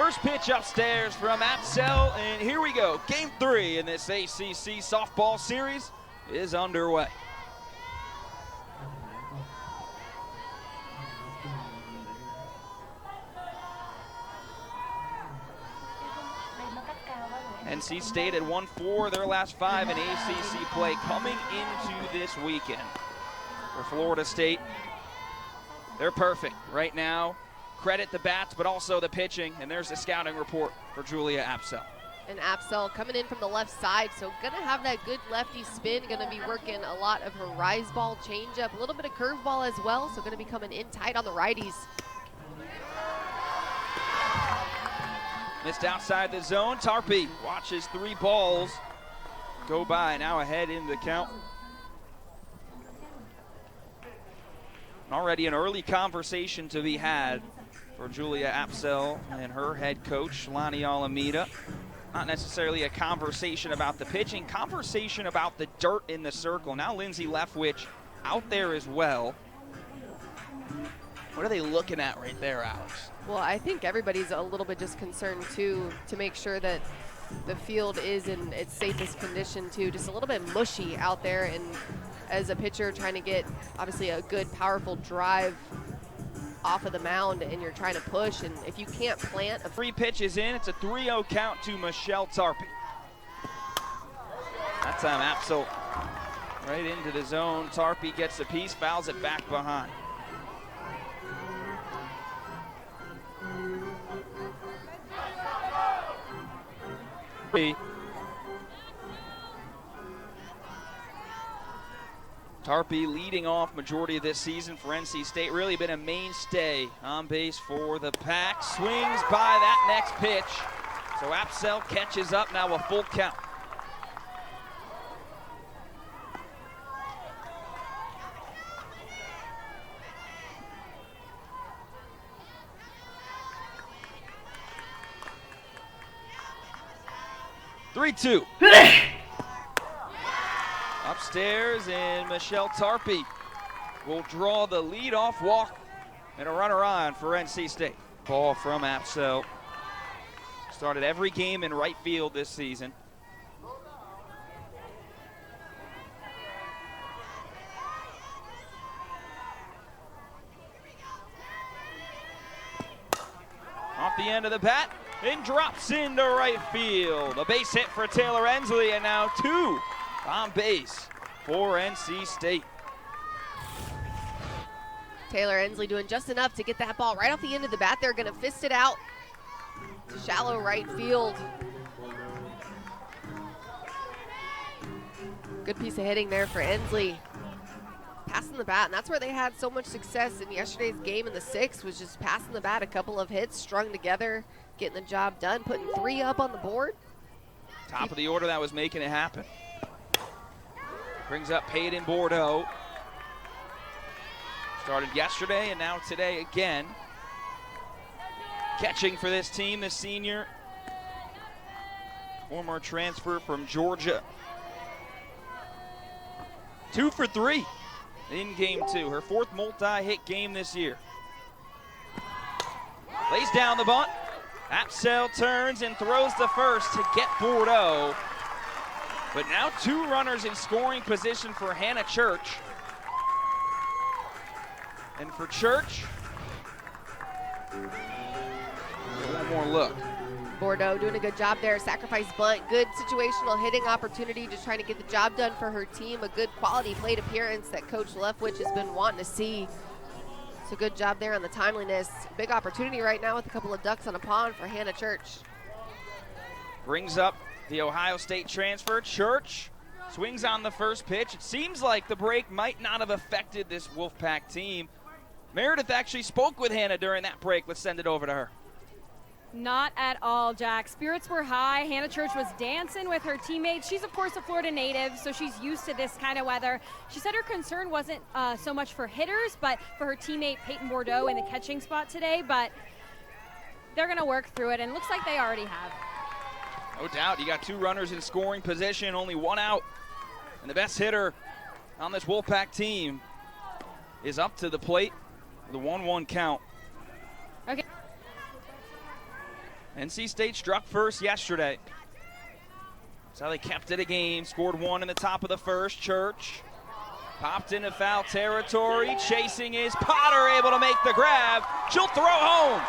First pitch upstairs from Apsell, and here we go. Game 3 in this ACC softball series is underway. NC State had won 4 of their last 5 in ACC play coming into this weekend. For Florida State, they're perfect right now. Credit the bats, but also the pitching, and there's the scouting report for Julia Apsell. And Apsell coming in from the left side, so gonna have that good lefty spin, gonna be working a lot of her rise ball changeup, a little bit of curveball as well, so gonna be coming in tight on the righties. Missed outside the zone. Tarpe watches 3 balls go by, now ahead in the count. Already an early conversation to be had for Julia Apsell and her head coach, Lonnie Alameda. Not necessarily a conversation about the pitching, conversation about the dirt in the circle. Now Lindsay Leftwich out there as well. What are they looking at right there, Alex? Well, I think everybody's a little bit just concerned too, to make sure that the field is in its safest condition too. Just a little bit mushy out there, and as a pitcher trying to get obviously a good powerful drive off of the mound, and you're trying to push, and if you can't plant 3 pitches in, it's a 3-0 count to Michelle Tarpe. That time Apsell right into the zone. Tarpe gets the piece, fouls it back behind. Tarpe leading off majority of this season for NC State. Really been a mainstay on base for the Pack. Swings by that next pitch. So Apsell catches up, now a full count. Three-two. Upstairs, and Michelle Tarpe will draw the leadoff walk and a runner on for NC State. Ball from Apsell. Started every game in right field this season. Off the end of the bat, and drops into right field. A base hit for Taylor Ensley, and now 2 on base for NC State. Taylor Ensley doing just enough to get that ball right off the end of the bat. They're going to fist it out to shallow right field. Good piece of hitting there for Ensley. Passing the bat, and that's where they had so much success in yesterday's game in the 6th, was just passing the bat, a couple of hits strung together, getting the job done, putting 3 up on the board. Top of the order that was making it happen. Brings up Peyton Bordeaux. Started yesterday and now today again. Catching for this team, the senior. Former transfer from Georgia. 2 for 3 in game 2. Her 4th multi-hit game this year. Lays down the bunt. Apsell turns and throws the first to get Bordeaux. But now 2 runners in scoring position for Hannah Church. And for Church, one more look. Bordeaux doing a good job there. Sacrifice bunt, good situational hitting opportunity, just trying to get the job done for her team. A good quality plate appearance that Coach Leftwich has been wanting to see. So good job there on the timeliness. Big opportunity right now with a couple of ducks on a pond for Hannah Church. Brings up the Ohio State transfer. Church swings on the first pitch. It seems like the break might not have affected this Wolfpack team. Meredith actually spoke with Hannah during that break. Let's send it over to her. Not at all, Jack. Spirits were high. Hannah Church was dancing with her teammates. She's, of course, a Florida native, so she's used to this kind of weather. She said her concern wasn't so much for hitters, but for her teammate Peyton Bordeaux in the catching spot today. But they're going to work through it, and it looks like they already have. No doubt. You got 2 runners in scoring position, only 1 out. And the best hitter on this Wolfpack team is up to the plate with a 1-1 count. Okay. NC State struck first yesterday. That's how they kept it a game. Scored one in the top of the first. Church popped into foul territory. Chasing is Potter, able to make the grab. She'll throw home.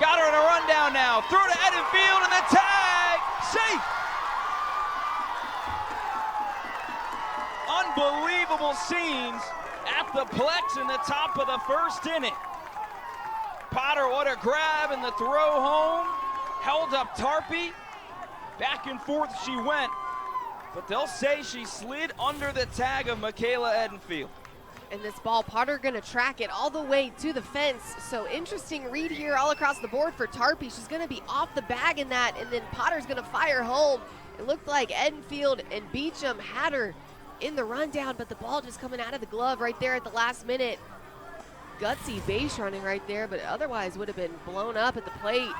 Got her in a rundown now. Throw to Edenfield and the tag. Safe. Unbelievable scenes at the Plex in the top of the first inning. Potter, what a grab and the throw home. Held up Tarpey. Back and forth she went. But they'll say she slid under the tag of Michaela Edenfield. And this ball, Potter gonna track it all the way to the fence. So interesting read here all across the board for Tarpey. She's gonna be off the bag in that, and then Potter's gonna fire home. It looked like Edenfield and Beecham had her in the rundown, but the ball just coming out of the glove right there at the last minute. Gutsy base running right there, but otherwise would have been blown up at the plate.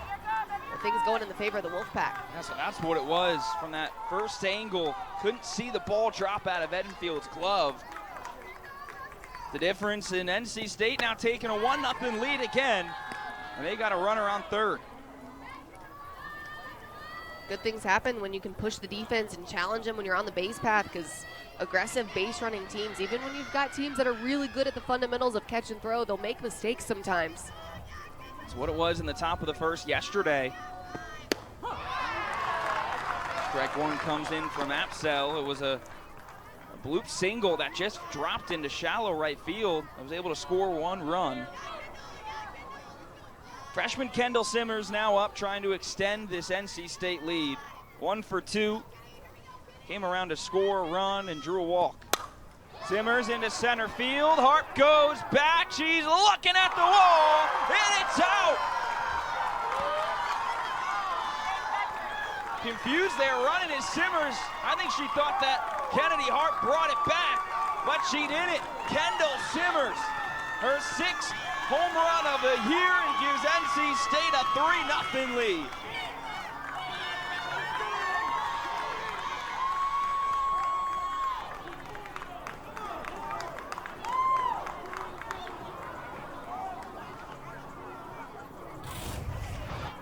Things going in the favor of the Wolfpack. Yeah, so that's what it was from that first angle. Couldn't see the ball drop out of Edenfield's glove. The difference in NC State now taking a 1-0 lead again, and they got a runner on third. Good things happen when you can push the defense and challenge them when you're on the base path, because aggressive base running teams, even when you've got teams that are really good at the fundamentals of catch and throw, they'll make mistakes sometimes. It's what it was in the top of the first yesterday. Strike one comes in from Apsell. It was a bloop single that just dropped into shallow right field. I was able to score one run. Freshman Kendall Simmers now up, trying to extend this NC State lead. 1 for 2. Came around to score a run and drew a walk. Simmers into center field. Harp goes back. She's looking at the wall, and it's out. Confused there, running is Simmers. I think she thought that Kennedy Harp brought it back, but she didn't. Kendall Simmers, her 6th home run of the year, and gives NC State a 3-0 lead.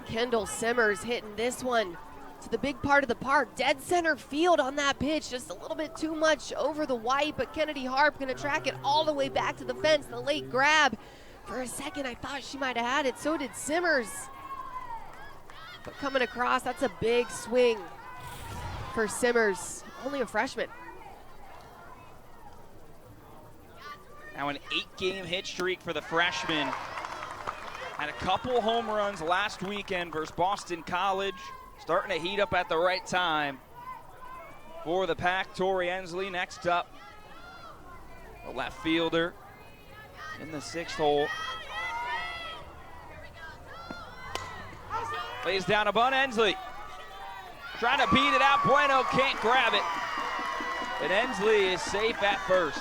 Kendall Simmers hitting this one to the big part of the park. Dead center field on that pitch. Just a little bit too much over the white, but Kennedy Harp going to track it all the way back to the fence. The late grab. For a second, I thought she might have had it. So did Simmers. But coming across, that's a big swing for Simmers. Only a freshman. Now an 8-game hit streak for the freshman. Had a couple home runs last weekend versus Boston College. Starting to heat up at the right time for the Pack. Tori Ensley next up. The left fielder in the 6th hole. Lays down a bunt. Ensley trying to beat it out. Bueno can't grab it. And Ensley is safe at first.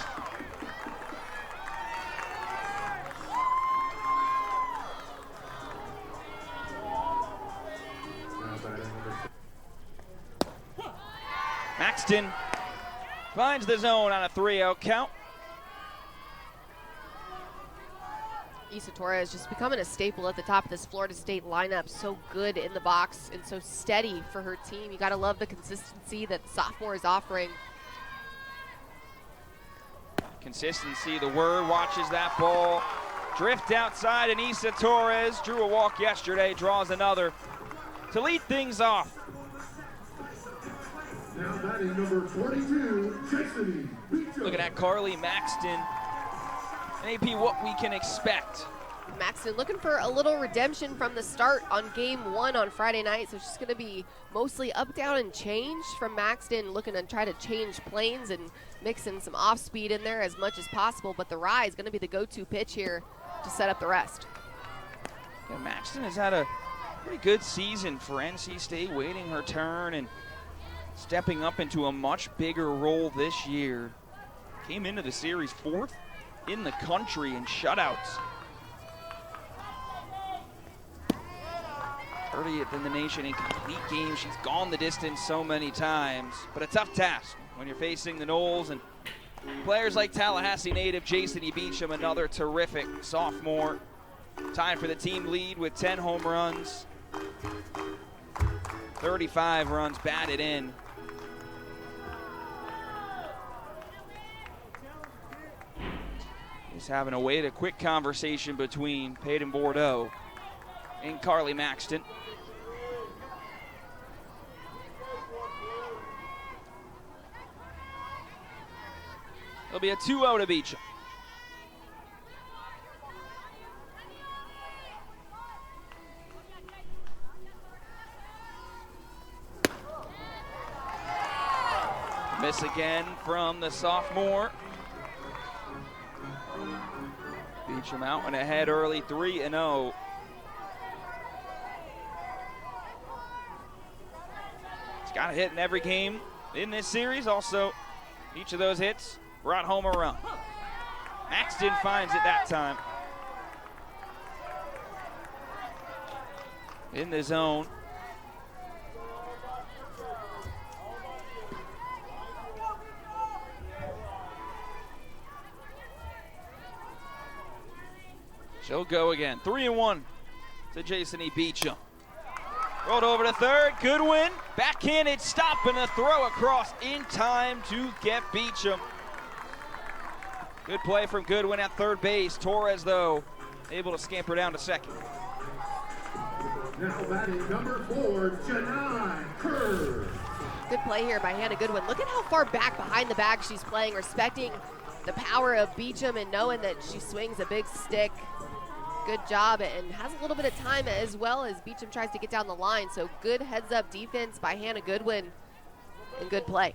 Maxton finds the zone on a 3-0 count. Issa Torres just becoming a staple at the top of this Florida State lineup. So good in the box and so steady for her team. You got to love the consistency that the sophomore is offering. Consistency, the word. Watches that ball drift outside, and Issa Torres drew a walk yesterday, draws another to lead things off. Now batting number 42, Destiny Beecham. Look at that, Carly Maxton. And AP, what we can expect. Maxton looking for a little redemption from the start on game 1 on Friday night. So she's going to be mostly up, down, and change from Maxton, looking to try to change planes and mix in some off speed in there as much as possible. But the rye is going to be the go-to pitch here to set up the rest. Yeah, Maxton has had a pretty good season for NC State, waiting her turn and stepping up into a much bigger role this year. Came into the series 4th in the country in shutouts. 30th in the nation in complete games. She's gone the distance so many times, but a tough task when you're facing the Noles and players like Tallahassee native Jason E. Beecham, another terrific sophomore. Tied for the team lead with 10 home runs. 35 runs batted in. He's having a wait, a quick conversation between Peyton Bordeaux and Carly Maxton. It'll be a 2-0 to Beecham. Miss again from the sophomore. Beecham out and ahead early, 3-0. He's got a hit in every game in this series. Also, each of those hits brought home a run. Maxton finds it that time. In the zone. She'll go again. 3-1 to Jason E. Beecham. Rolled over to third. Goodwin. Backhanded stop and a throw across in time to get Beecham. Good play from Goodwin at third base. Torres, though, able to scamper down to second. Now batting number 4, Janai Kerr. Good play here by Hannah Goodwin. Look at how far back behind the bag she's playing, respecting the power of Beecham and knowing that she swings a big stick. Good job, and has a little bit of time as well as Beecham tries to get down the line. So good heads-up defense by Hannah Goodwin and good play.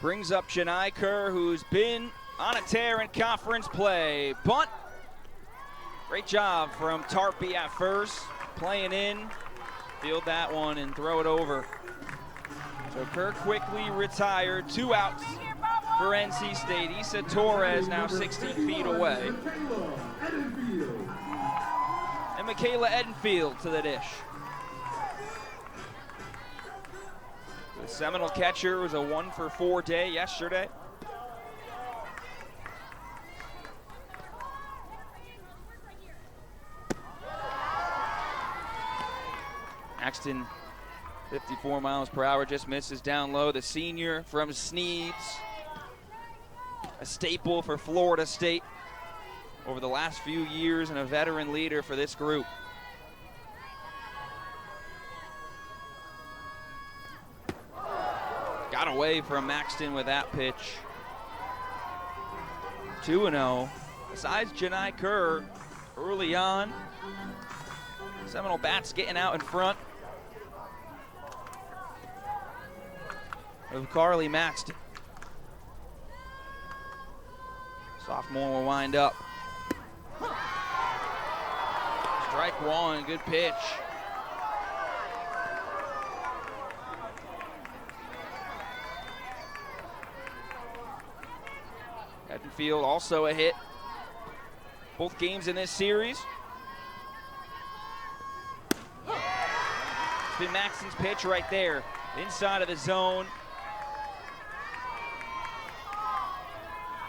Brings up Janai Kerr, who's been on a tear in conference play. Bunt. Great job from Tarpey at first. Playing in. Field that one and throw it over. So Kerr quickly retired. 2 outs for NC State. Issa Torres now 16 feet away. And Michaela Edenfield to the dish. The Seminole catcher was a 1-for-4 day yesterday. Maxton, 54 miles per hour, just misses down low. The senior from Sneeds, a staple for Florida State over the last few years and a veteran leader for this group. Got away from Maxton with that pitch. 2-0. Besides Janai Kerr early on, Seminole bats getting out in front of Carly Maxton. Sophomore will wind up. Strike one, good pitch. Edenfield also a hit. Both games in this series. It's been Maxton's pitch right there, inside of the zone.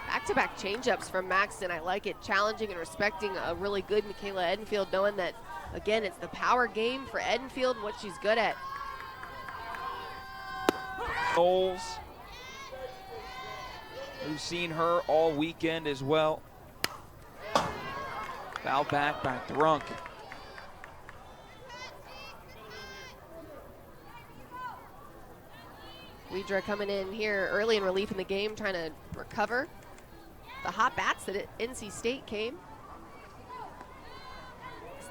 Back-to-back changeups from Maxton. I like it. Challenging and respecting a really good Michaela Edenfield, knowing that, again, it's the power game for Edenfield and what she's good at. Knowles, we've seen her all weekend as well. Foul back by Thrunk. Weidra coming in here early in relief in the game, trying to recover the hot bats that NC State came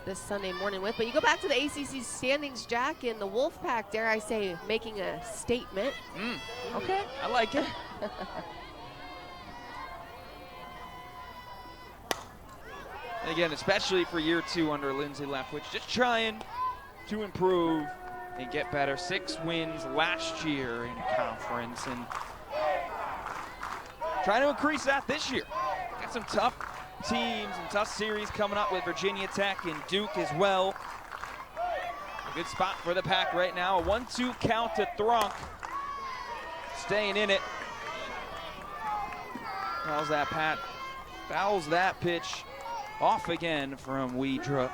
this Sunday morning with. But you go back to the ACC standings, Jack, and the Wolfpack, dare I say, making a statement. Okay, I like it. And again, especially for year 2 under Lindsay Leftwich, just trying to improve and get better. 6 wins last year in conference and trying to increase that this year. Got some tough teams and tough series coming up with Virginia Tech and Duke as well. A good spot for the Pack right now. A 1-2 count to Thrunk. Staying in it. Fouls that Pat. Fouls that pitch off again from Weidra.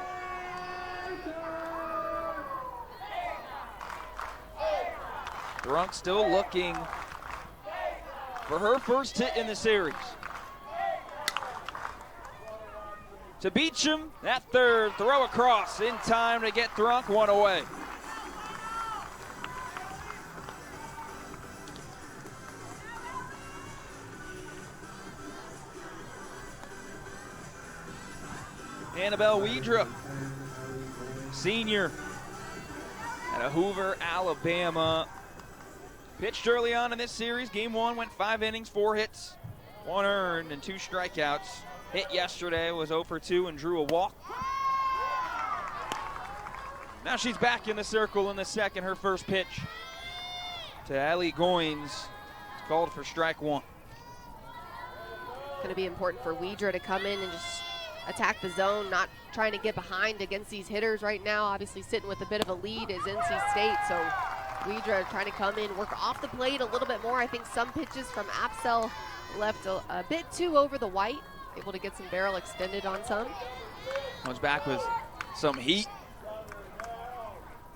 Drunk still looking for her first hit in the series. To Beecham, that third throw across in time to get Drunk one away. Annabelle Widra, senior out of Hoover, Alabama. Pitched early on in this series. Game 1 went 5 innings, 4 hits, 1 earned, and 2 strikeouts. Hit yesterday, was 0 for 2 and drew a walk. Now she's back in the circle in the second. Her first pitch to Ellie Goins. It's called for strike 1. Going to be important for Widra to come in and just attack the zone, not trying to get behind against these hitters right now. Obviously sitting with a bit of a lead is NC State, so Widra trying to come in, work off the plate a little bit more. I think some pitches from Apsel left a bit too over the white, able to get some barrel extended on some. Comes back with some heat.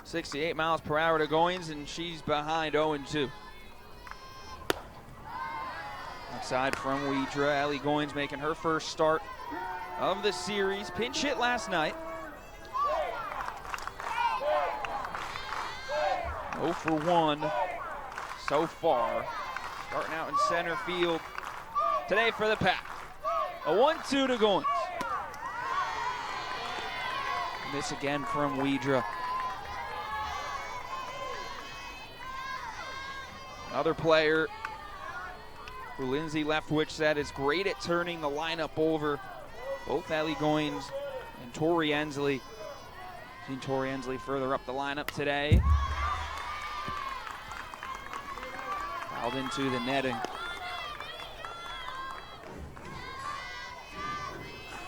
68 miles per hour to Goins, and she's behind 0-2. Outside from Widra, Ellie Goins making her first start of the series. Pinch hit last night. 0 for 1 so far. Starting out in center field today for the Pack. A 1-2 to Goins. Miss again from Widra. Another player who Lindsay Leftwich said is great at turning the lineup over. Both Ellie Goins and Tori Ensley. Seen Tori Ensley further up the lineup today. Fouled into the netting.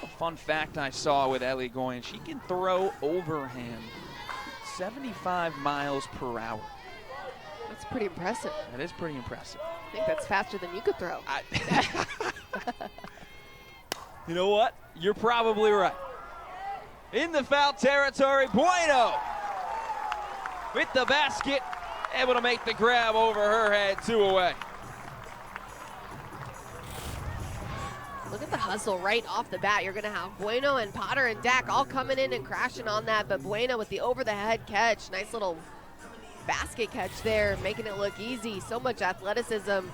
A fun fact I saw with Ellie Goins, she can throw overhand 75 miles per hour. That's pretty impressive. That is pretty impressive. I think that's faster than you could throw. You know what? You're probably right. In the foul territory, Bueno with the basket, able to make the grab over her head, 2 away. Look at the hustle right off the bat. You're going to have Bueno and Potter and Dak all coming in and crashing on that, but Bueno with the over-the-head catch. Nice little basket catch there, making it look easy. So much athleticism.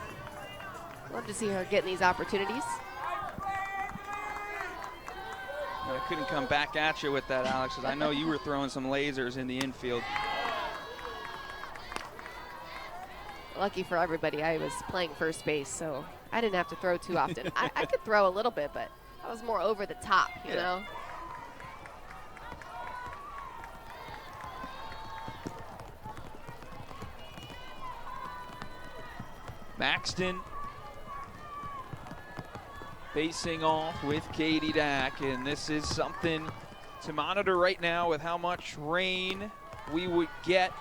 Love to see her getting these opportunities. I couldn't come back at you with that, Alex, because I know you were throwing some lasers in the infield. Lucky for everybody, I was playing first base, so I didn't have to throw too often. I could throw a little bit, but I was more over the top, you know? Maxton facing off with Katie Dack, and this is something to monitor right now with how much rain we would get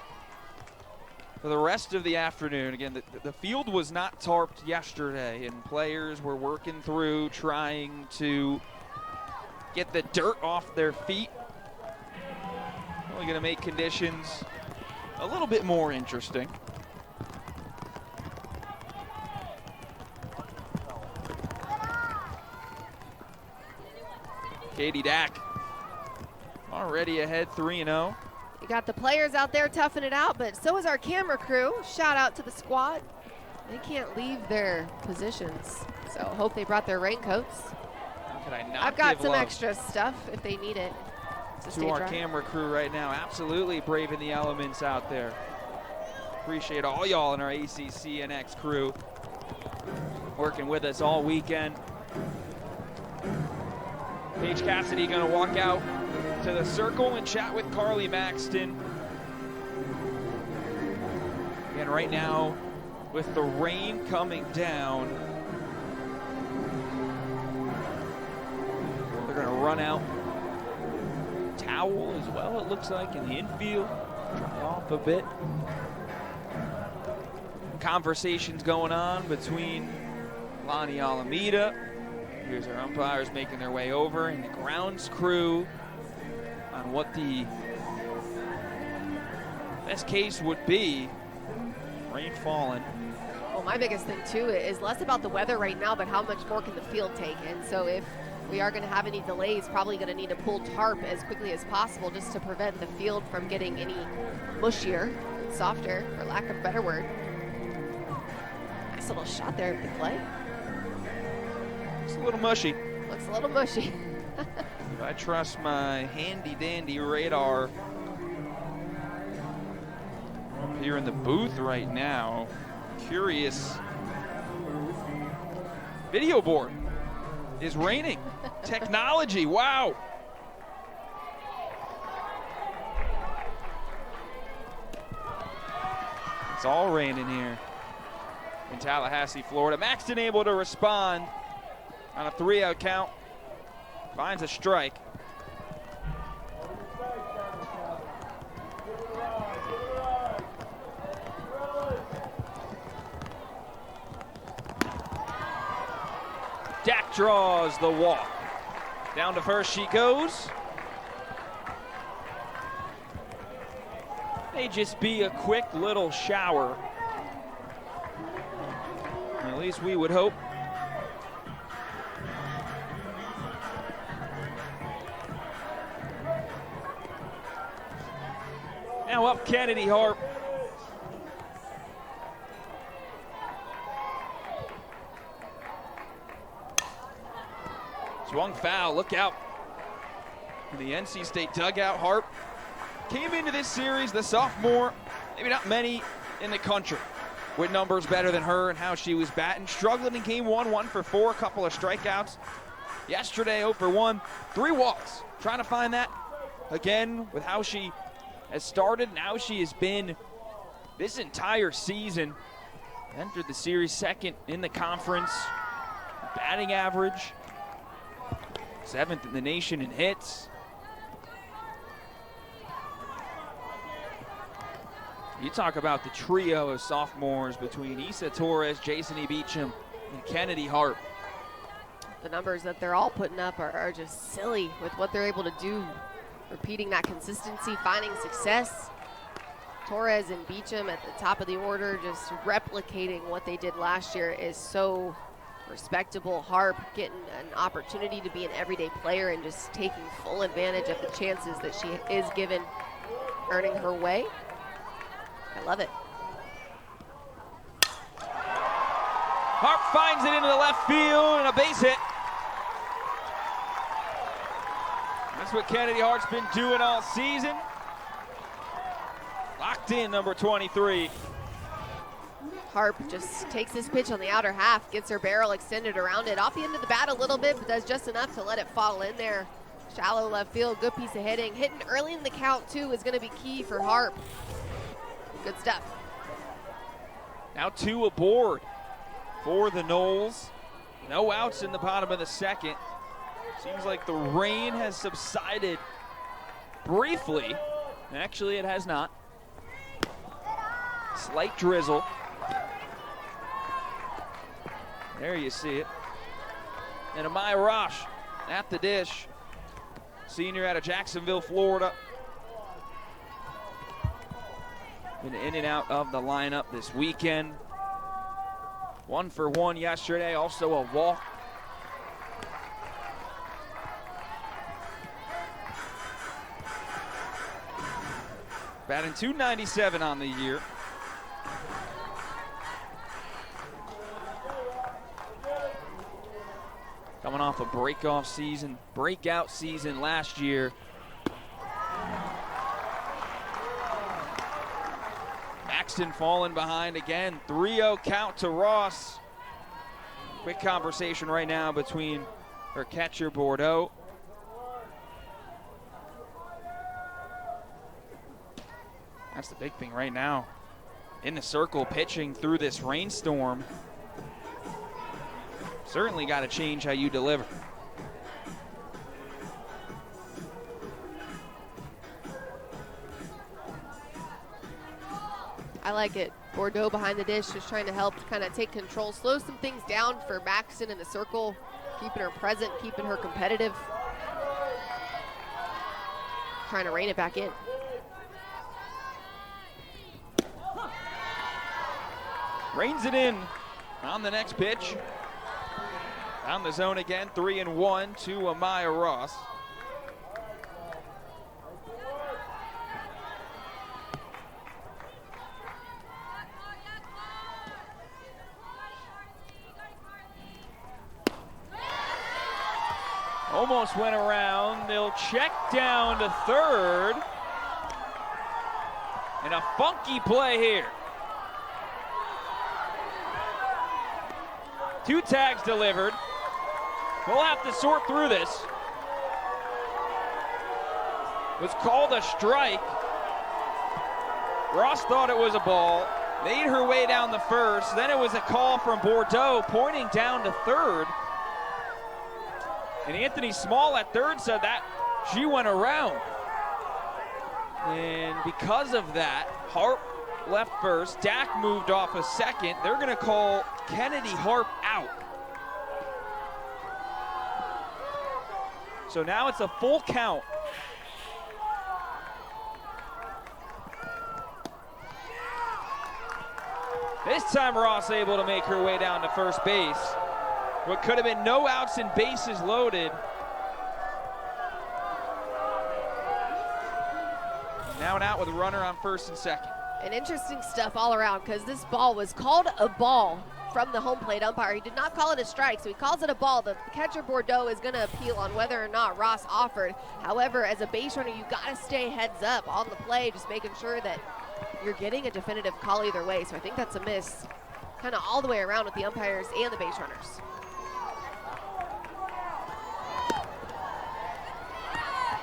for the rest of the afternoon. Again, the field was not tarped yesterday, and players were working through trying to get the dirt off their feet. Only going to make conditions a little bit more interesting. Katie Dack already ahead 3-0. You got the players out there toughing it out, but so is our camera crew. Shout out to the squad. They can't leave their positions, so hope they brought their raincoats. Could I not I've got give some love extra stuff if they need it to our camera crew right now. Absolutely braving the elements out there. Appreciate all y'all in our ACCNX crew working with us all weekend. Paige Cassidy going to walk out to the circle and chat with Carly Maxton. And right now, with the rain coming down, they're going to run out. Towel as well, it looks like, in the infield. Dry off a bit. Conversations going on between Lonnie Alameda. Here's our umpires making their way over, and the grounds crew on what the best case would be Rain falling. Well, my biggest thing too is less about the weather right now, but how much more can the field take. And so if we are going to have any delays, probably going to need to pull tarp as quickly as possible just to prevent the field from getting any mushier, softer, for lack of a better word. Nice little shot there at the play. It's a little mushy. Looks a little mushy. If I trust my handy dandy radar up here in the booth right now, curious video board is raining. Technology, wow. It's all raining here in Tallahassee, Florida. Maxton able to respond on a 3-out count. Finds a strike. Dak draws the walk. Down to first she goes. May just be a quick little shower. At least we would hope. Now up Kennedy Harp. Swung foul, look out. In the NC State dugout, Harp came into this series, the sophomore, maybe not many in the country with numbers better than her and how she was batting. Struggling in game 1, 1 for 4, a couple of strikeouts. Yesterday, 0 for 1, 3 walks. Trying to find that again with how she has started, now she has been this entire season. Entered the series second in the conference. Batting average, 7th in the nation in hits. You talk about the trio of sophomores between Issa Torres, Jason E. Beecham, and Kennedy Harp. The numbers that they're all putting up are just silly with what they're able to do. Repeating that consistency, finding success. Torres and Beecham at the top of the order, just replicating what they did last year is so respectable. Harp getting an opportunity to be an everyday player and just taking full advantage of the chances that she is given, earning her way. I love it. Harp finds it into the left field and a base hit. That's what Kennedy Hart's been doing all season. Locked in, number 23. Harp just takes this pitch on the outer half, gets her barrel extended around it, off the end of the bat a little bit, but does just enough to let it fall in there. Shallow left field, good piece of hitting. Hitting early in the count, too, is going to be key for Harp. Good stuff. Now 2 aboard for the Noles. No outs in the bottom of the second. Seems like the rain has subsided briefly. Actually, it has not. Slight drizzle. There you see it. And Amaya Rosh at the dish. Senior out of Jacksonville, Florida. Been in and out of the lineup this weekend. 1 for 1 yesterday, also a walk. Batting .297 on the year. Coming off a breakout season last year. Maxton falling behind again. 3-0 count to Ross. Quick conversation right now between her catcher, Bordeaux. That's the big thing right now. In the circle, pitching through this rainstorm. Certainly got to change how you deliver. I like it. Bordeaux behind the dish, just trying to help kind of take control, slow some things down for Maxton in the circle, keeping her present, keeping her competitive. Trying to rein it back in. Reins it in on the next pitch. On the zone again, 3-1 to Amaya Ross. Almost went around. They'll check down to third. And a funky play here. 2 tags delivered. We'll have to sort through this. It was called a strike. Ross thought it was a ball. Made her way down the first. Then it was a call from Bordeaux pointing down to third. And Anthony Small at third said that she went around. And because of that, Harp left first. Dak moved off a second. They're going to call Kennedy Harp out. So now it's a full count. This time Ross able to make her way down to first base. What could have been no outs and bases loaded. Now an out with a runner on first and second. And interesting stuff all around, because this ball was called a ball from the home plate umpire. He did not call it a strike, so he calls it a ball. The catcher Bordeaux is going to appeal on whether or not Ross offered. However, as a base runner, you got to stay heads up on the play, just making sure that you're getting a definitive call either way. So I think that's a miss kind of all the way around with the umpires and the base runners.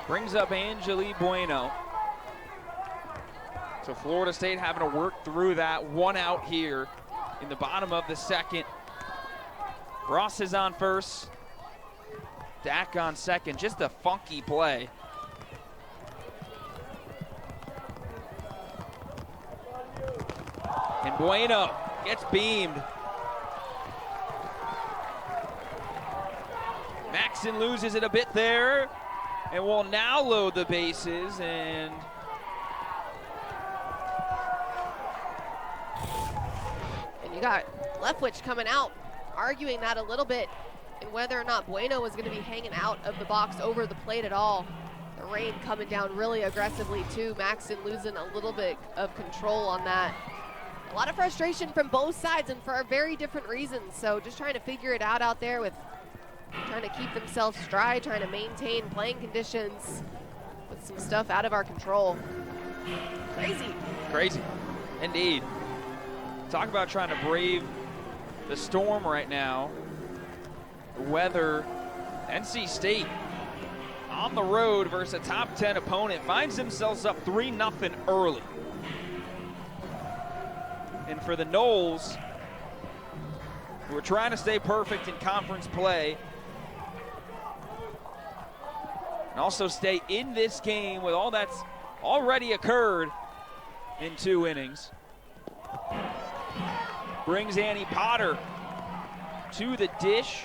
Brings up Angeli Bueno. So Florida State having to work through that. 1 out here in the bottom of the second. Ross is on first. Dak on second. Just a funky play. And Bueno gets beamed. Maxson loses it a bit there and will now load the bases. And you got Leftwich coming out, arguing that a little bit, and whether or not Bueno was going to be hanging out of the box over the plate at all. The rain coming down really aggressively too. Maxson losing a little bit of control on that. A lot of frustration from both sides and for very different reasons. So just trying to figure it out there with trying to keep themselves dry, trying to maintain playing conditions with some stuff out of our control. Crazy. Crazy, indeed. Talk about trying to brave the storm right now. The weather. NC State on the road versus a top 10 opponent finds themselves up 3-0 early. And for the Noles, who are trying to stay perfect in conference play and also stay in this game with all that's already occurred in 2 innings. Brings Annie Potter to the dish.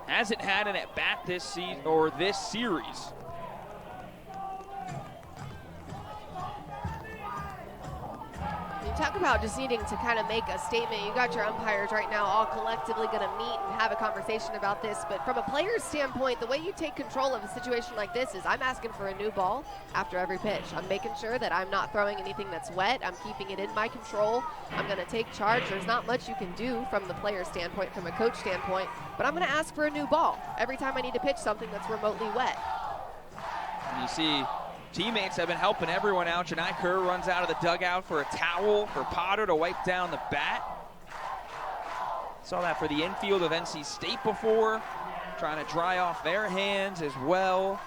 Hasn't had an at-bat this season or this series. You talk about just needing to kind of make a statement. You got your umpires right now all collectively going to meet and have a conversation about this. But from a player's standpoint, the way you take control of a situation like this is I'm asking for a new ball after every pitch. I'm making sure that I'm not throwing anything that's wet. I'm keeping it in my control. I'm going to take charge. There's not much you can do from the player standpoint, from a coach standpoint. But I'm going to ask for a new ball every time I need to pitch something that's remotely wet. And you see teammates have been helping everyone out. Janai Kerr runs out of the dugout for a towel for Potter to wipe down the bat. Saw that for the infield of NC State before, trying to dry off their hands as well.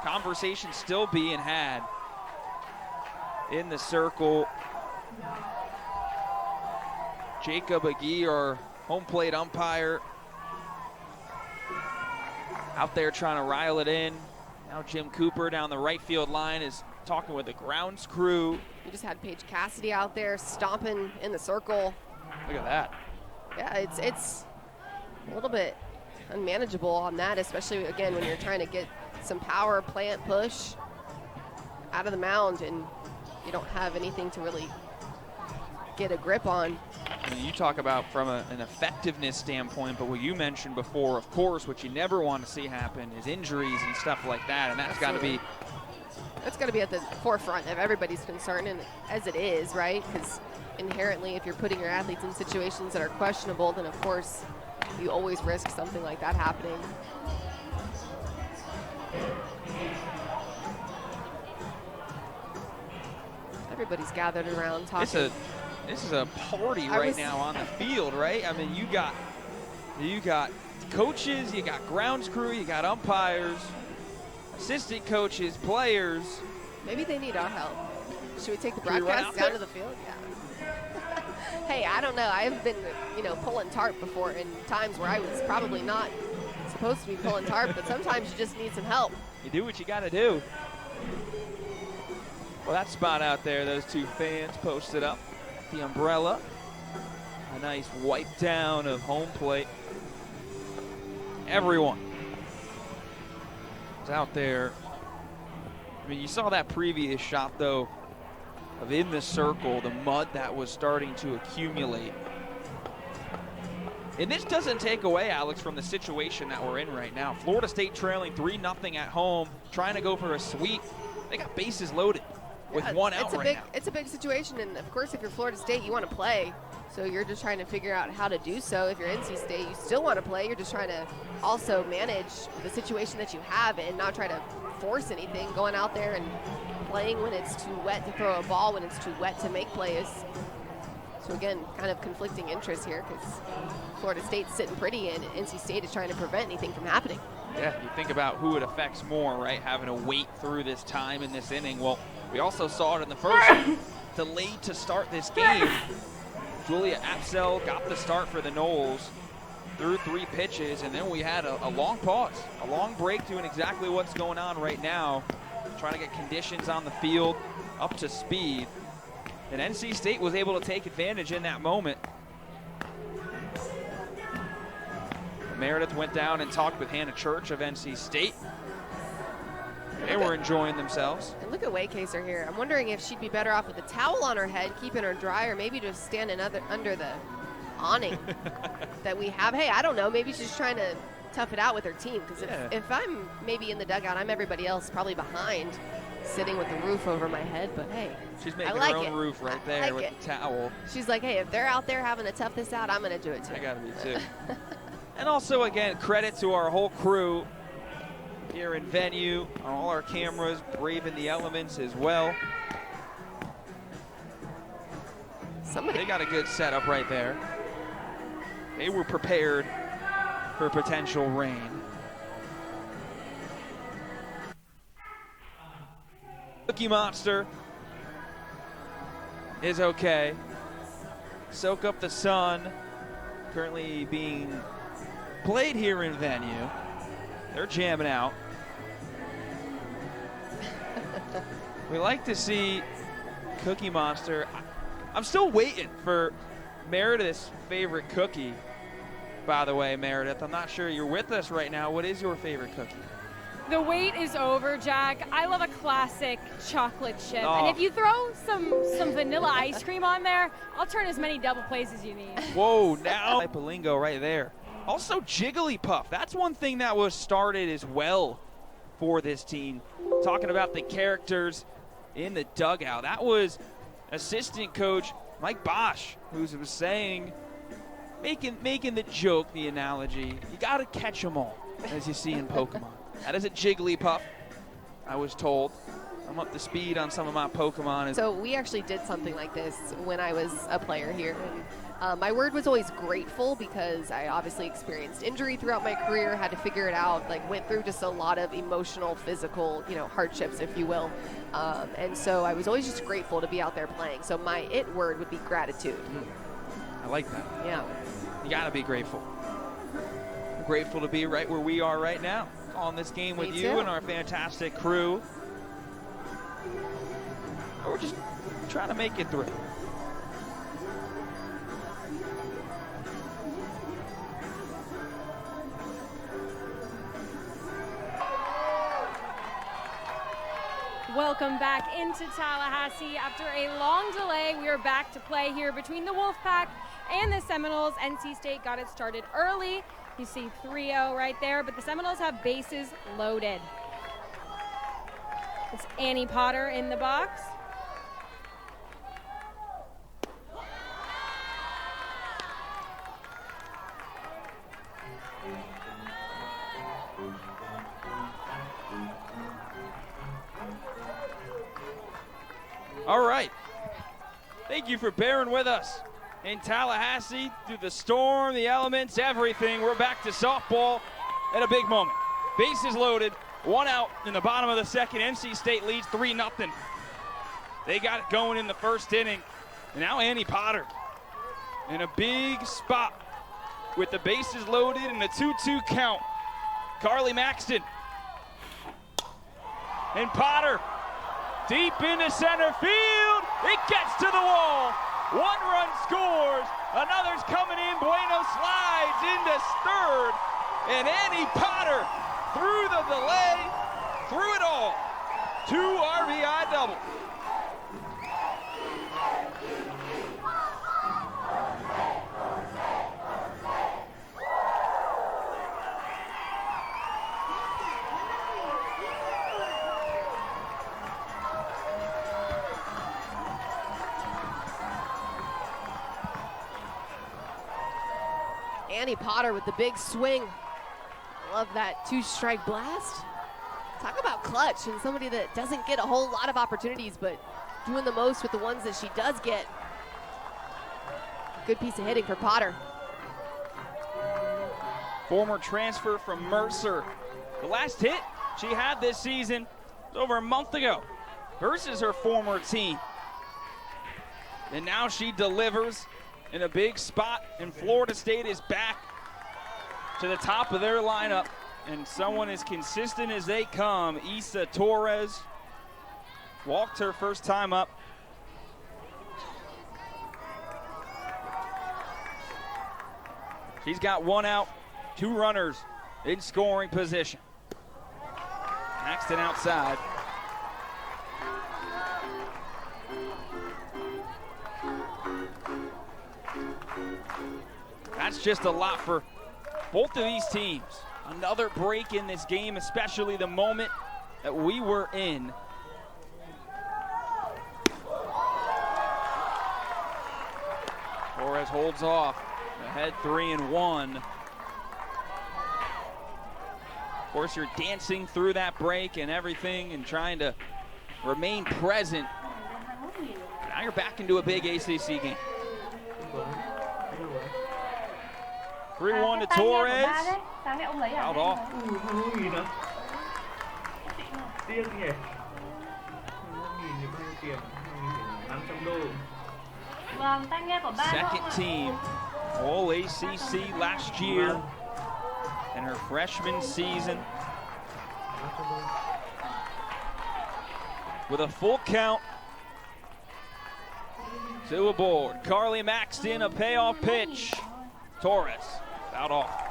Conversation still being had in the circle. Jacob Agee, our home plate umpire, out there trying to rile it in. Now Jim Cooper down the right field line is talking with the grounds crew. You just had Paige Cassidy out there stomping in the circle. Look at that. Yeah, it's a little bit unmanageable on that, especially, again, when you're trying to get some power, plant, push out of the mound, and you don't have anything to really get a grip on. I mean, you talk about from an effectiveness standpoint, but what you mentioned before, of course, what you never want to see happen is injuries and stuff like that, and that's got to be. That's got to be at the forefront of everybody's concern, and as it is, right? Because inherently, if you're putting your athletes in situations that are questionable, then of course you always risk something like that happening. Everybody's gathered around talking. This is a party right now on the field, right? I mean, you got coaches, you got grounds crew, you got umpires, assistant coaches, players. Maybe they need our help. Should we take the broadcast down to the field? Yeah. Hey, I don't know. I've been, pulling tarp before in times where I was probably not supposed to be pulling tarp, but sometimes you just need some help. You do what you got to do. Well, that spot out there, those two fans posted up the umbrella. A nice wipe down of home plate. Everyone is out there. I mean, you saw that previous shot, though, of in the circle, the mud that was starting to accumulate. And this doesn't take away, Alex, from the situation that we're in right now. Florida State trailing 3-0 at home, trying to go for a sweep. They got bases loaded with one out right now. It's a big situation, and of course, if you're Florida State, you want to play. So you're just trying to figure out how to do so. If you're NC State, you still want to play. You're just trying to also manage the situation that you have and not try to force anything, going out there and playing when it's too wet to throw a ball, when it's too wet to make plays. So again, kind of conflicting interests here because Florida State's sitting pretty and NC State is trying to prevent anything from happening. Yeah, you think about who it affects more, right? Having to wait through this time in this inning. Well, we also saw it in the first. Delayed to start this game. Julia Apsell got the start for the Noles, threw 3 pitches, and then we had a long pause, a long break doing exactly what's going on right now, trying to get conditions on the field up to speed. And NC State was able to take advantage in that moment. Meredith went down and talked with Hannah Church of NC State. They were enjoying themselves. And look at Waycaser here. I'm wondering if she'd be better off with a towel on her head, keeping her dry, or maybe just standing under the awning that we have. Hey, I don't know. Maybe she's trying to tough it out with her team. Because if I'm maybe in the dugout, I'm everybody else probably behind, sitting with the roof over my head. But hey, she's making her own roof right there with the towel. She's like, hey, if they're out there having to tough this out, I'm going to do it too. I got to be too. And also, again, credit to our whole crew here in venue, on all our cameras, braving the elements as well. They got a good setup right there. They were prepared for potential rain. Cookie Monster is okay. Soak Up the Sun, currently being played here in venue. They're jamming out. We like to see Cookie Monster. I'm still waiting for Meredith's favorite cookie, by the way, Meredith. I'm not sure you're with us right now. What is your favorite cookie? The wait is over, Jack. I love a classic chocolate chip. Oh. And if you throw some vanilla ice cream on there, I'll turn as many double plays as you need. Whoa, now type of lingo right there. Also, Jigglypuff. That's one thing that was started as well for this team. Talking about the characters in the dugout. That was assistant coach Mike Bosch who was saying, making the joke, the analogy, you got to catch them all, as you see in Pokemon. That is a Jigglypuff, I was told. I'm up to speed on some of my Pokemon. So we actually did something like this when I was a player here. And my word was always grateful because I obviously experienced injury throughout my career, had to figure it out, like went through just a lot of emotional, physical, hardships, if you will. And so I was always just grateful to be out there playing. So my it word would be gratitude. I like that. Yeah. You got to be grateful. I'm grateful to be right where we are right now, on this game with you and our fantastic crew. We're just trying to make it through. Welcome back into Tallahassee. After a long delay, we are back to play here between the Wolfpack and the Seminoles. NC State got it started early. You see 3-0 right there, but the Seminoles have bases loaded. It's Annie Potter in the box. All right. Thank you for bearing with us in Tallahassee through the storm, the elements, everything. We're back to softball at a big moment. Bases loaded, 1 out in the bottom of the second. NC State leads 3-0. They got it going in the first inning. And now Annie Potter in a big spot with the bases loaded and a 2-2 count. Carly Maxton. And Potter deep into center field. It gets to the wall. 1 run scores. Another's coming in. Bueno slides into third. And Annie Potter through the delay, through it all. 2 RBI double. Annie Potter with the big swing. Love that 2-strike blast. Talk about clutch and somebody that doesn't get a whole lot of opportunities, but doing the most with the ones that she does get. Good piece of hitting for Potter. Former transfer from Mercer. The last hit she had this season was over a month ago versus her former team. And now she delivers in a big spot, and Florida State is back to the top of their lineup, and someone as consistent as they come. Issa Torres walked her first time up. She's got 1 out, 2 runners in scoring position. Maxton outside. That's just a lot for both of these teams. Another break in this game, especially the moment that we were in. Torres holds off, ahead 3-1. Of course, you're dancing through that break and everything and trying to remain present. Now you're back into a big ACC game. 3-1 to Torres. Fouled off. Second team, all ACC last year in her freshman season. With a full count. 2 aboard. Carly Maxton, a payoff pitch. Torres. Out off.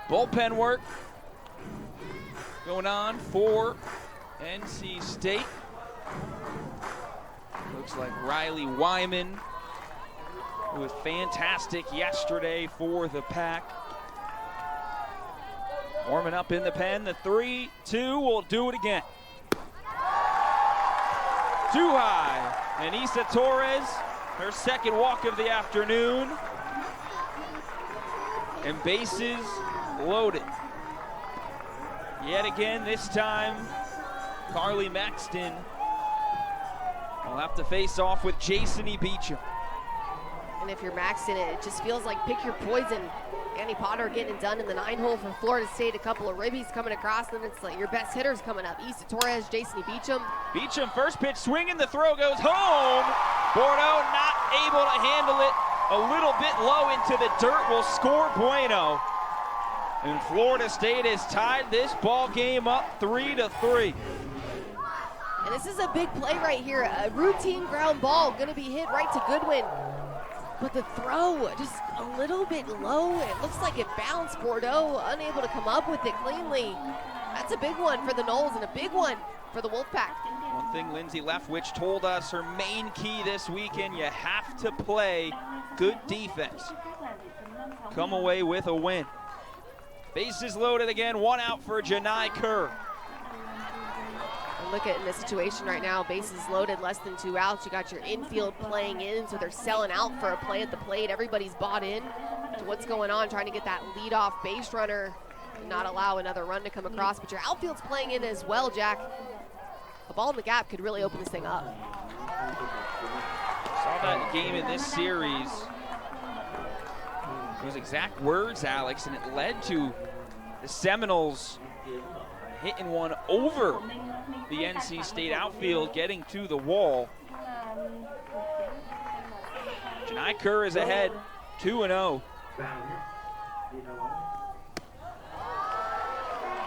Bullpen work going on for NC State. Looks like Riley Wyman, who was fantastic yesterday for the Pack. Warming up in the pen. The 3-2 will do it again. Too high. And Issa Torres, her second walk of the afternoon. And bases loaded. Yet again, this time, Carly Maxton will have to face off with Jason Beecham. And if you're Maxton, it just feels like pick your poison. Annie Potter getting it done in the 9-hole for Florida State. A couple of ribbies coming across, and it's like your best hitters coming up. Issa Torres, Jason Beecham. Beecham, first pitch, swinging, the throw goes home. Bordeaux not able to handle it. A little bit low into the dirt, will score Bueno. And Florida State has tied this ball game up 3-3. And this is a big play right here. A routine ground ball going to be hit right to Goodwin. But the throw, just a little bit low. It looks like it bounced. Bordeaux unable to come up with it cleanly. That's a big one for the Noles and a big one for the Wolfpack. One thing Lindsay Leftwich told us, her main key this weekend, you have to play good defense. Come away with a win. Bases loaded again, one out for Janai Kerr. And look at in the situation right now, bases loaded, less than 2 outs. You got your infield playing in, so they're selling out for a play at the plate. Everybody's bought in to what's going on, trying to get that leadoff base runner and not allow another run to come across. But your outfield's playing in as well, Jack. A ball in the gap could really open this thing up. Saw that game in this series. Those exact words, Alex, and it led to the Seminoles hitting one over the NC State outfield, getting to the wall. Janai Kerr is ahead, 2-0.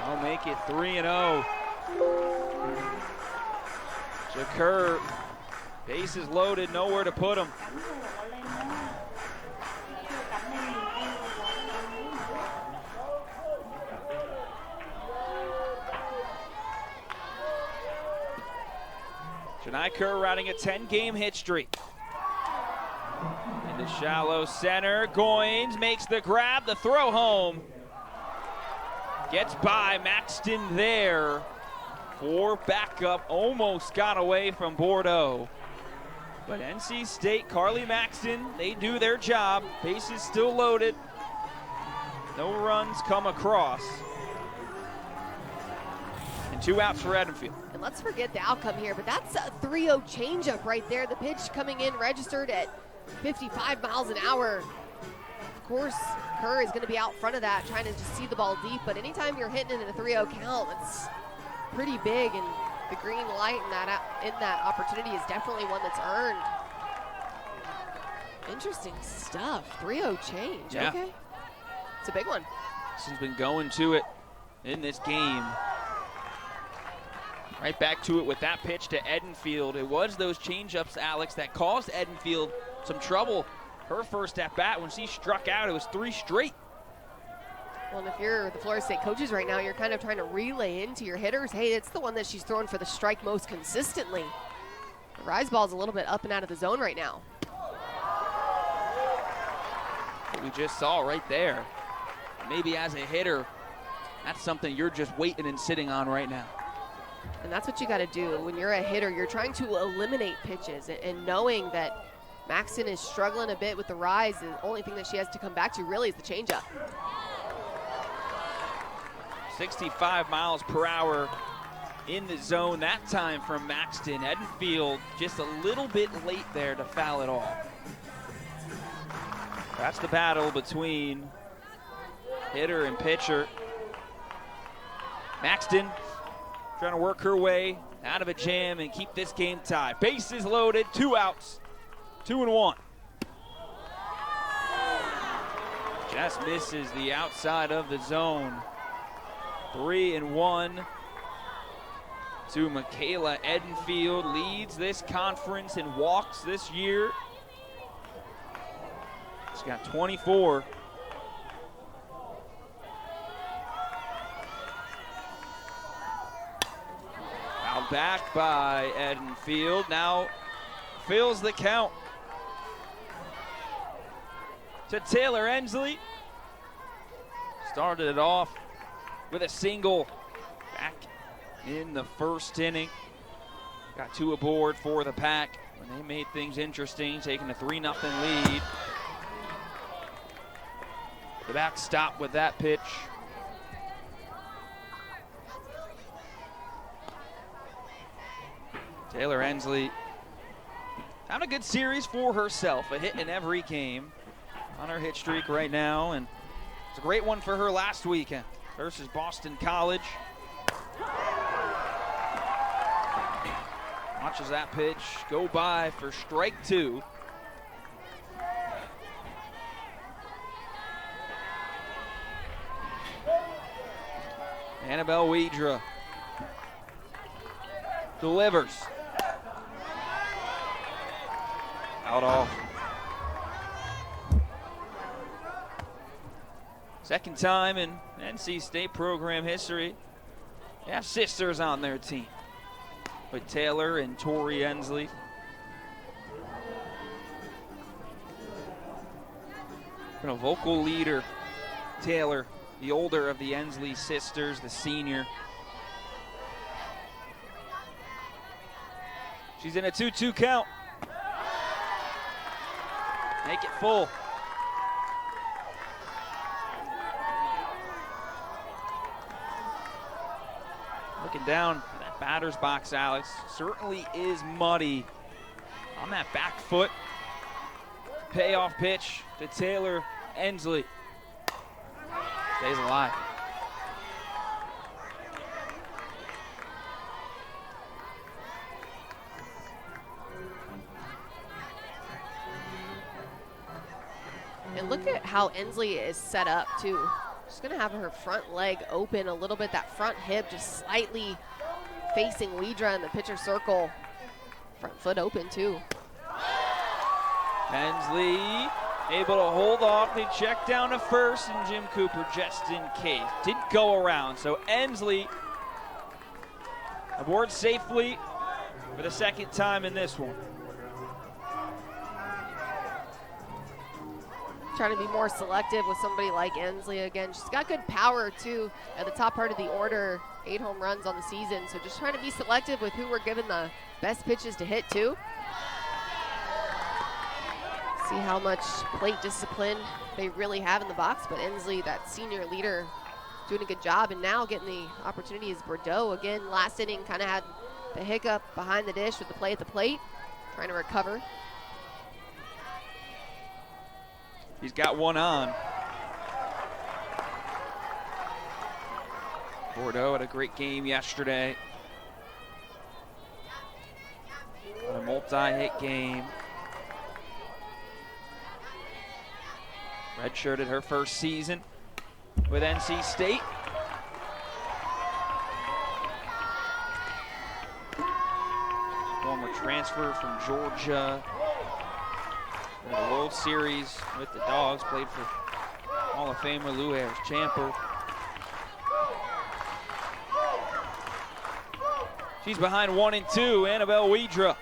I'll make it 3-0. So Kerr, bases loaded, nowhere to put him. Janai Kerr riding a 10-game hit streak. Into shallow center, Goins makes the grab, the throw home. Gets by Maxton there for backup, almost got away from Bordeaux. But NC State, Carly Maxton, they do their job. Bases still loaded. No runs come across. And 2 outs for Edenfield. And let's forget the outcome here, but that's a 3-0 changeup right there. The pitch coming in registered at 55 miles an hour. Of course, Kerr is going to be out front of that, trying to just see the ball deep. But anytime you're hitting it in a 3-0 count, it's pretty big. And the green light in that opportunity is definitely one that's earned. Interesting stuff. 3-0 change. Yeah. Okay. It's a big one. She's been going to it in this game. Right back to it with that pitch to Edenfield. It was those changeups, Alex, that caused Edenfield some trouble. Her first at bat, when she struck out, it was 3 straight. Well, and if you're the Florida State coaches right now, you're kind of trying to relay into your hitters, hey, it's the one that she's throwing for the strike most consistently. The rise ball's a little bit up and out of the zone right now. What we just saw right there. Maybe as a hitter, that's something you're just waiting and sitting on right now. And that's what you got to do. When you're a hitter, you're trying to eliminate pitches. And knowing that Maxton is struggling a bit with the rise, the only thing that she has to come back to really is the changeup. 65 miles per hour in the zone that time from Maxton. Edenfield just a little bit late there to foul it off. That's the battle between hitter and pitcher. Maxton trying to work her way out of a jam and keep this game tied. Bases loaded, 2 outs, 2-1. Just misses the outside of the zone. 3-1 to Michaela Edenfield. Leads this conference in walks this year. She's got 24. Fouled back by Edenfield. Now fills the count to Taylor Ensley. Started it off with a single back in the first inning. Got 2 aboard for the Pack when they made things interesting, taking a 3-0 lead. The back stop with that pitch. Taylor Ensley having a good series for herself, a hit in every game on her hit streak right now, and it's a great one for her last weekend versus Boston College. Watches that pitch go by for strike 2. Annabelle Wedra delivers. Out off. Second time in NC State program history, they have sisters on their team with Taylor and Tori Ensley. And a vocal leader, Taylor, the older of the Ensley sisters, the senior. She's in a 2-2 count. Make it full. Looking down at that batter's box, Alex, certainly is muddy on that back foot. Payoff pitch to Taylor Ensley. Stays alive. And look at how Ensley is set up too. She's gonna have her front leg open a little bit, that front hip just slightly facing Widra in the pitcher circle. Front foot open too. Ensley able to hold off. They check down to first, and Jim Cooper just in case. Didn't go around, so Ensley aboard safely for the second time in this one. Trying to be more selective with somebody like Ensley again. She's got good power too at the top part of the order. 8 home runs on the season, so just trying to be selective with who we're giving the best pitches to hit too. See how much plate discipline they really have in the box, but Ensley, that senior leader, doing a good job, and now getting the opportunity is Bordeaux. Again, last inning kind of had the hiccup behind the dish with the play at the plate, trying to recover. He's got one on. Bordeaux had a great game yesterday. A multi-hit game. Redshirted her first season with NC State. Former transfer from Georgia. In the World Series with the Dogs, played for Hall of Famer Lou Harris-Champer. She's behind 1-2, Annabelle Widra.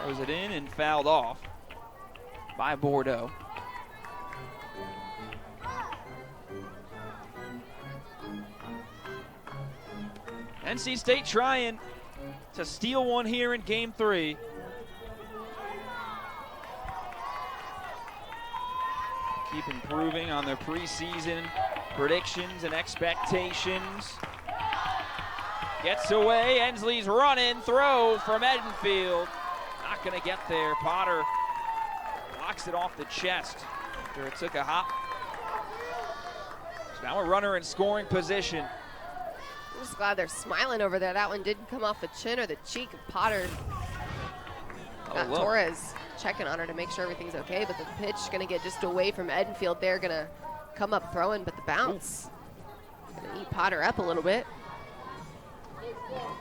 Throws it in and fouled off by Bordeaux. NC State trying to steal one here in game 3. Keep improving on their preseason predictions and expectations. Gets away, Ensley's running, throw from Edenfield. Not gonna get there, Potter knocks it off the chest after it took a hop. So now a runner in scoring position. I'm just glad they're smiling over there. That one didn't come off the chin or the cheek of Potter. Got Torres checking on her to make sure everything's okay, but the pitch gonna get just away from Edenfield. They're gonna come up throwing, but the bounce gonna eat Potter up a little bit.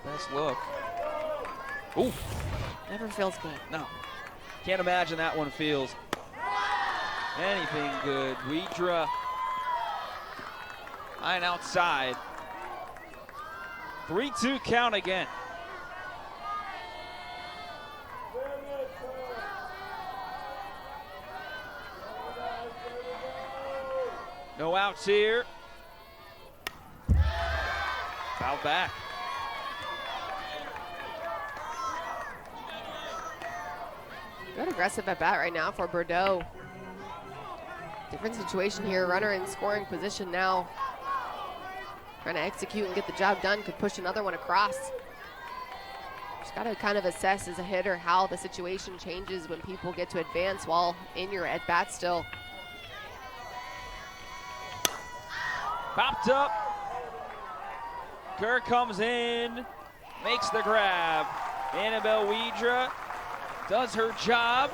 Best look. Ooh. Never feels good. No. Can't imagine that one feels anything good. Widra high and outside. 3-2 count again. No outs here. Foul back. Good aggressive at bat right now for Bordeaux. Different situation here. Runner in scoring position now. Trying to execute and get the job done. Could push another one across. Just got to kind of assess as a hitter how the situation changes when people get to advance while in your at bat still. Popped up. Kerr comes in, makes the grab. Annabelle Widra does her job.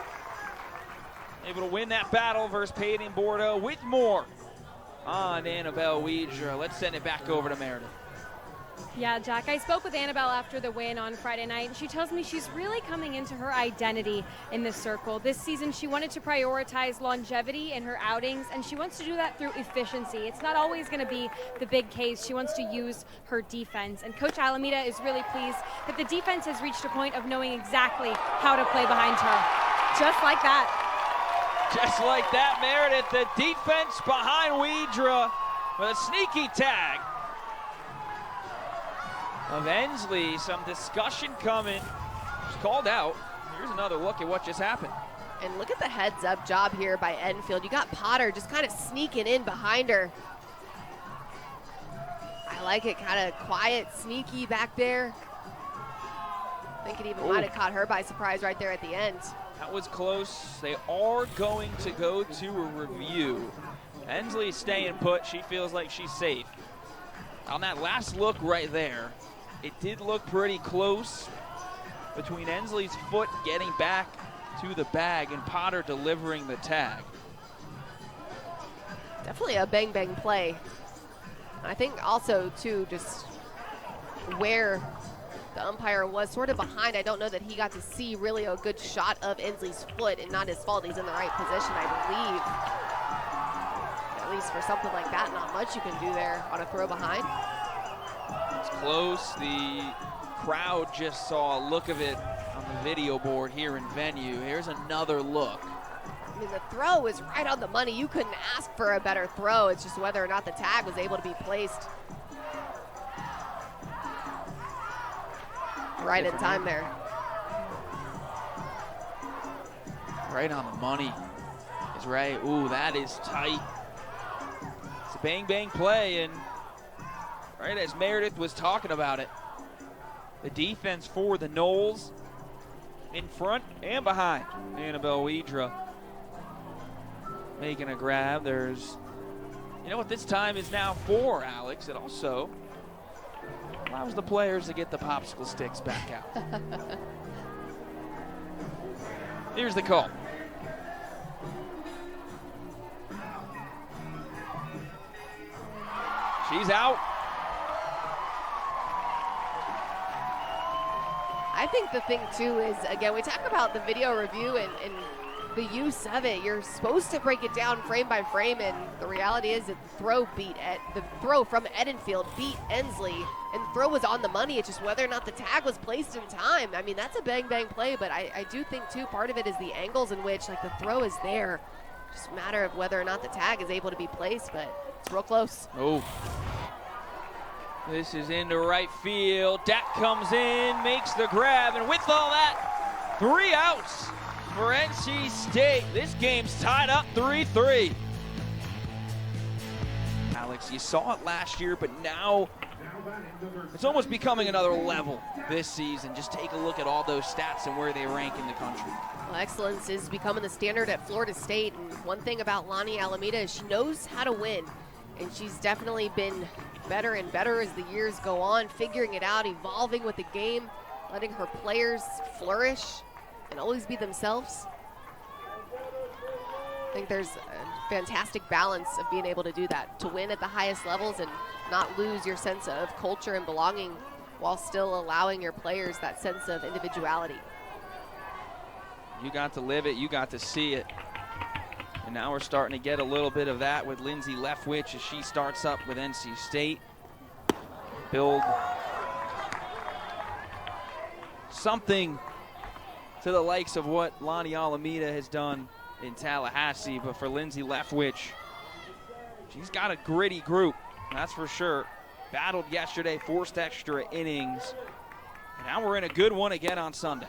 Able to win that battle versus Peyton Bordeaux with more on Annabelle Widra. Let's send it back over to Meredith. Yeah, Jack, I spoke with Annabelle after the win on Friday night, and she tells me she's really coming into her identity in this circle. This season, she wanted to prioritize longevity in her outings, and she wants to do that through efficiency. It's not always going to be the big Ks. She wants to use her defense, and Coach Alameda is really pleased that the defense has reached a point of knowing exactly how to play behind her. Just like that. Just like that, Meredith, the defense behind Widra with a sneaky tag of Ensley. Some discussion coming. She's called out. Here's another look at what just happened. And look at the heads-up job here by Enfield. You got Potter just kind of sneaking in behind her. I like it, kind of quiet, sneaky back there. I think it even might have caught her by surprise right there at the end. That was close. They are going to go to a review. Ensley's staying put. She feels like she's safe. On that last look right there, it did look pretty close between Ensley's foot getting back to the bag and Potter delivering the tag. Definitely a bang-bang play. I think also, too, just where the umpire was sort of behind. I don't know that he got to see really a good shot of Ensley's foot, and not his fault. He's in the right position, I believe. At least for something like that, not much you can do there on a throw behind. It's close. The crowd just saw a look of it on the video board here in venue. Here's another look. I mean, the throw was right on the money. You couldn't ask for a better throw. It's just whether or not the tag was able to be placed right in time there. Right on the money is right. Ooh, that is tight. It's a bang-bang play, and right as Meredith was talking about it, the defense for the Noles in front and behind. Annabelle Widra making a grab. There's, you know what this time is now for, Alex. It also allows the players to get the popsicle sticks back out. Here's the call. She's out. I think the thing, too, is, again, we talk about the video review and the use of it. You're supposed to break it down frame by frame, and the reality is that the throw from Edenfield beat Ensley, and the throw was on the money. It's just whether or not the tag was placed in time. I mean, that's a bang-bang play, but I do think, too, part of it is the angles in which, like, the throw is there. Just a matter of whether or not the tag is able to be placed, but it's real close. Oh. This is into right field. Dak comes in, makes the grab, and with all that, 3 outs for NC State. This game's tied up 3-3. Alex, you saw it last year, but now it's almost becoming another level this season. Just take a look at all those stats and where they rank in the country. Well, excellence is becoming the standard at Florida State, and one thing about Lonnie Alameda is she knows how to win, and she's definitely been better and better as the years go on, figuring it out, evolving with the game, letting her players flourish and always be themselves. I think there's a fantastic balance of being able to do that, to win at the highest levels and not lose your sense of culture and belonging while still allowing your players that sense of individuality. You got to live it, you got to see it. And now we're starting to get a little bit of that with Lindsay Leftwich as she starts up with NC State. Build something to the likes of what Lonnie Alameda has done in Tallahassee. But for Lindsay Leftwich, she's got a gritty group, that's for sure. Battled yesterday, forced extra innings. And now we're in a good one again on Sunday.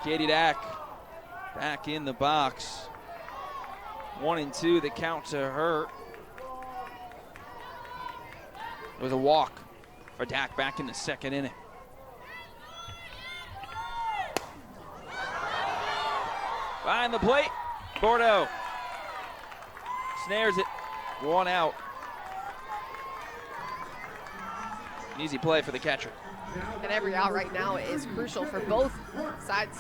Katie Dak back in the box. 1-2, the count to her. It was a walk for Dak back in the second inning. Behind the plate, Bordeaux snares it, 1 out. An easy play for the catcher. And every out right now is crucial for both sides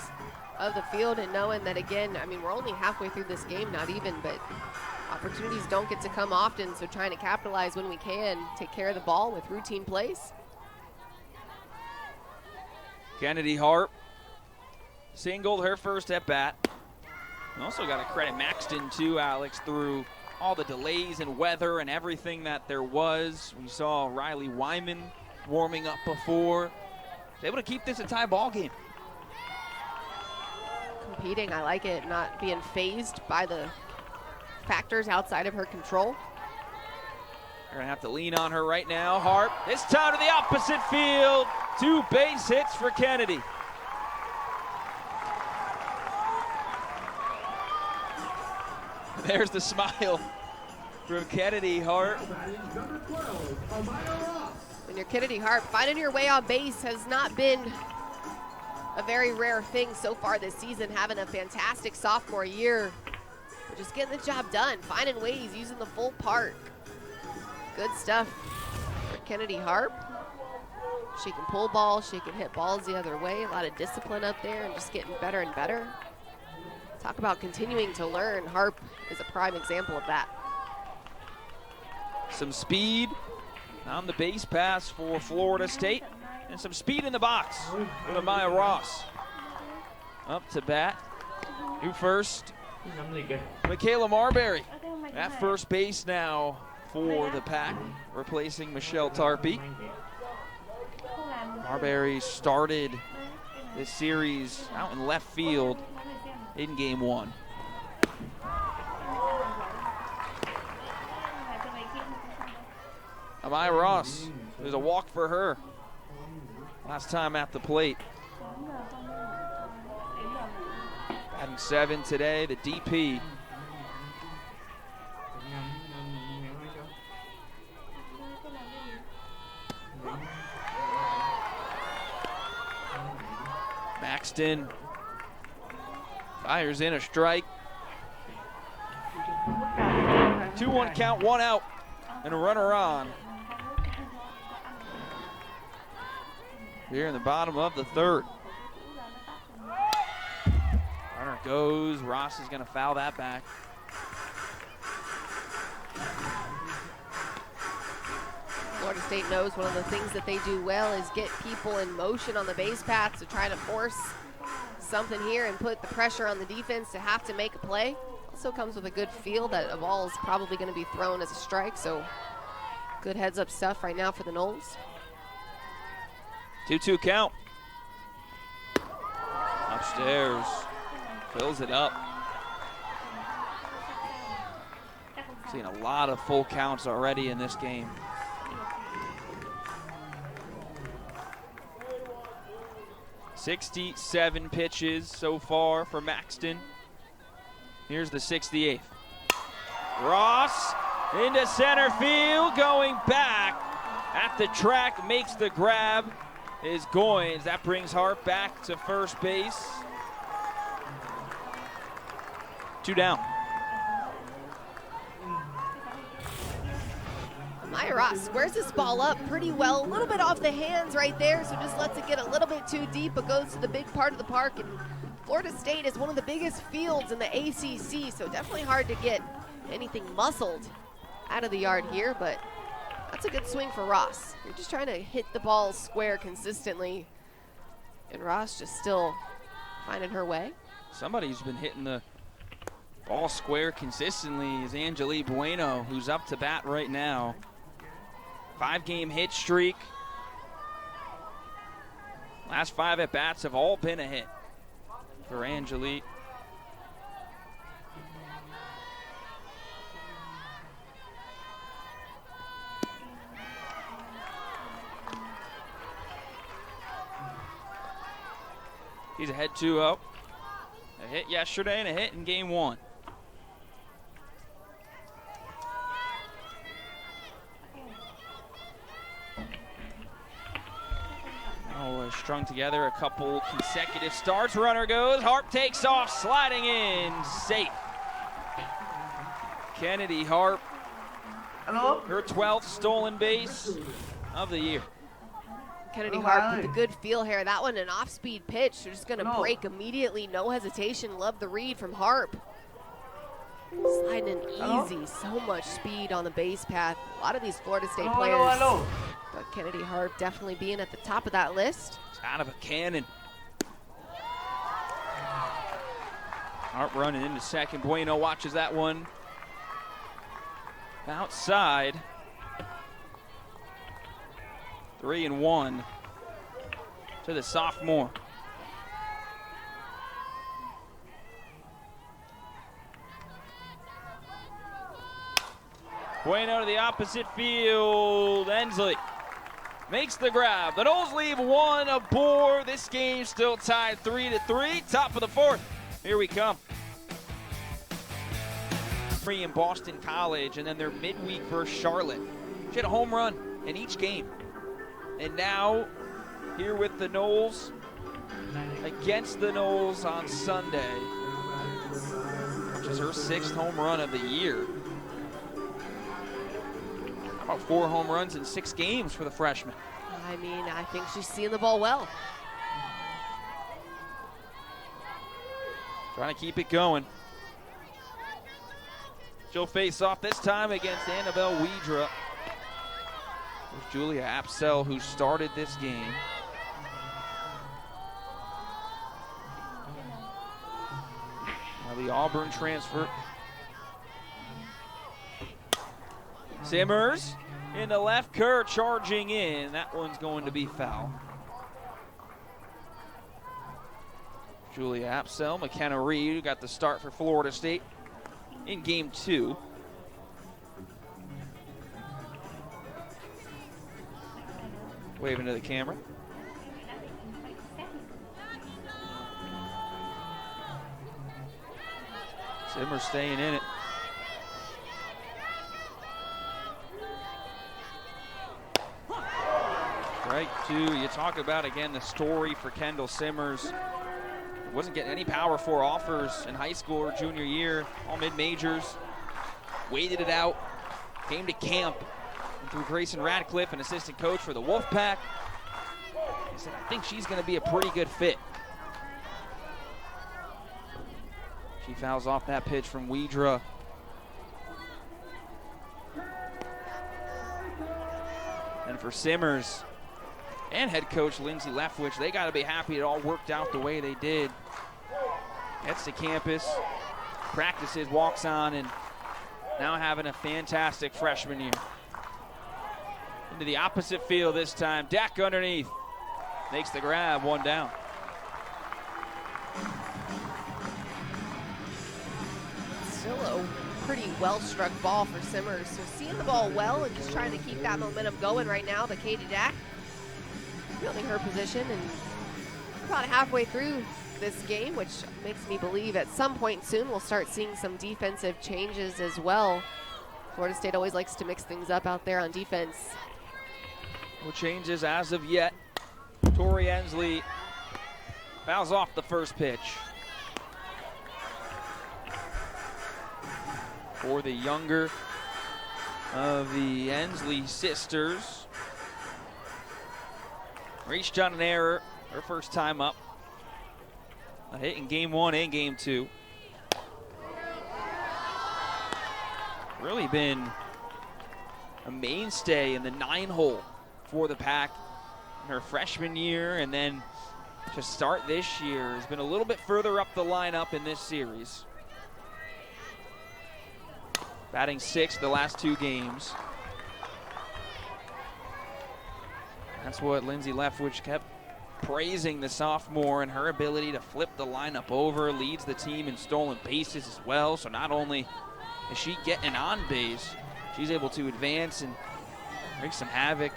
of the field, and knowing that, again, I mean, we're only halfway through this game, not even, but Opportunities don't get to come often, so trying to capitalize when we can, take care of the ball with routine plays. Kennedy Harp singled her first at bat. Also got to credit Maxton too, Alex, through all the delays and weather and everything that there was. We saw Riley Wyman warming up before. Was able to keep this a tie ball game. Competing, I like it, not being phased by the factors outside of her control. They're gonna have to lean on her right now. Harp, this time to the opposite field. 2 base hits for Kennedy. There's the smile from Kennedy Harp. Number 12, Amaya Ross. When you're Kennedy Harp, finding your way on base has not been a very rare thing so far this season, having a fantastic sophomore year. Just getting the job done, finding ways, using the full park. Good stuff for Kennedy Harp. She can pull balls, she can hit balls the other way. A lot of discipline up there and just getting better and better. Talk about continuing to learn. Harp is a prime example of that. Some speed on the base pass for Florida State. And some speed in the box with Amaya Ross. Up to bat. Who first? Michaela Marbury at first base now for the Pack, replacing Michelle Tarpey. Marbury started this series out in left field in game 1. Amaya Ross, there's a walk for her last time at the plate. Batting 7 today, the DP. Maxton fires in a strike. 2-1 count, 1 out, and a runner on. Here in the bottom of the 3rd. Runner goes. Ross is going to foul that back. Florida State knows one of the things that they do well is get people in motion on the base paths to try to force something here and put the pressure on the defense to have to make a play. Also comes with a good feel that a ball is probably going to be thrown as a strike, so good heads up stuff right now for the Noles. 2-2 count. Upstairs. Fills it up. Seen a lot of full counts already in this game. "67 pitches so far for Maxton. Here's the 68th. Ross into center field, going back at the track, makes the grab. Is Goins. That brings Harp back to first base. 2 down. Amaya Ross squares this ball up pretty well, a little bit off the hands right there, so just lets it get a little bit too deep, but goes to the big part of the park. And Florida State is one of the biggest fields in the ACC, so definitely hard to get anything muscled out of the yard here, but that's a good swing for Ross. We're just trying to hit the ball square consistently, and Ross just still finding her way. Somebody who's been hitting the ball square consistently is Angelique Bueno, who's up to bat right now. 5-game hit streak. Last 5 at-bats have all been a hit for Angelique. He's ahead 2-0. A hit yesterday and a hit in game 1. Now strung together a couple consecutive starts. Runner goes. Harp takes off, sliding in, safe. Kennedy Harp, her 12th stolen base of the year. Kennedy Harp with a good feel here. That one an off-speed pitch. They're just going to break immediately. No hesitation. Love the read from Harp. Sliding in easy, so much speed on the base path. A lot of these Florida State players, but Kennedy Harp definitely being at the top of that list. It's out of a cannon. Harp running into second. Bueno watches that one outside. 3-1 to the sophomore. Bueno to the opposite field. Ensley makes the grab. The Noles leave one aboard. This game still tied 3-3. Top of the fourth. Here we come. Free in Boston College, and then their midweek versus Charlotte. She had a home run in each game. And now, here with the Noles, against the Noles on Sunday, which is her 6th home run of the year. How about 4 home runs in 6 games for the freshman? I mean, I think she's seeing the ball well. Trying to keep it going. She'll face off this time against Annabelle Widra. There's Julia Apsell, who started this game. Now the Auburn transfer. Simmers in the left, Kerr charging in. That one's going to be foul. Julia Apsell, McKenna Reed, who got the start for Florida State in game 2. Waving to the camera. Simmers staying in it. Strike 2. You talk about, again, the story for Kendall Simmers. Wasn't getting any Power 4 offers in high school or junior year, all mid-majors. Waited it out, came to camp, and through Grayson Radcliffe, an assistant coach for the Wolfpack, he said, I think she's going to be a pretty good fit. She fouls off that pitch from Widra. And for Simmers and head coach Lindsay Leftwich, they got to be happy it all worked out the way they did. Gets to campus, practices, walks on, and now having a fantastic freshman year. Into the opposite field this time. Deck underneath. Makes the grab, one down. Still a pretty well-struck ball for Simmers. So seeing the ball well and just trying to keep that momentum going right now. But Katie Dack fielding her position, and about halfway through this game, which makes me believe at some point soon we'll start seeing some defensive changes as well. Florida State always likes to mix things up out there on defense. No changes as of yet. Tori Ensley fouls off the first pitch. For the younger of the Ensley sisters. Reached on an error, her first time up. A hit in game 1 and game 2. Really been a mainstay in the 9-hole for the Pack in her freshman year, and then to start this year has been a little bit further up the lineup in this series. Batting 6th the last 2 games. That's what Lindsay Leftwich kept praising the sophomore and her ability to flip the lineup over. Leads the team in stolen bases as well. So not only is she getting on base, she's able to advance and wreak some havoc.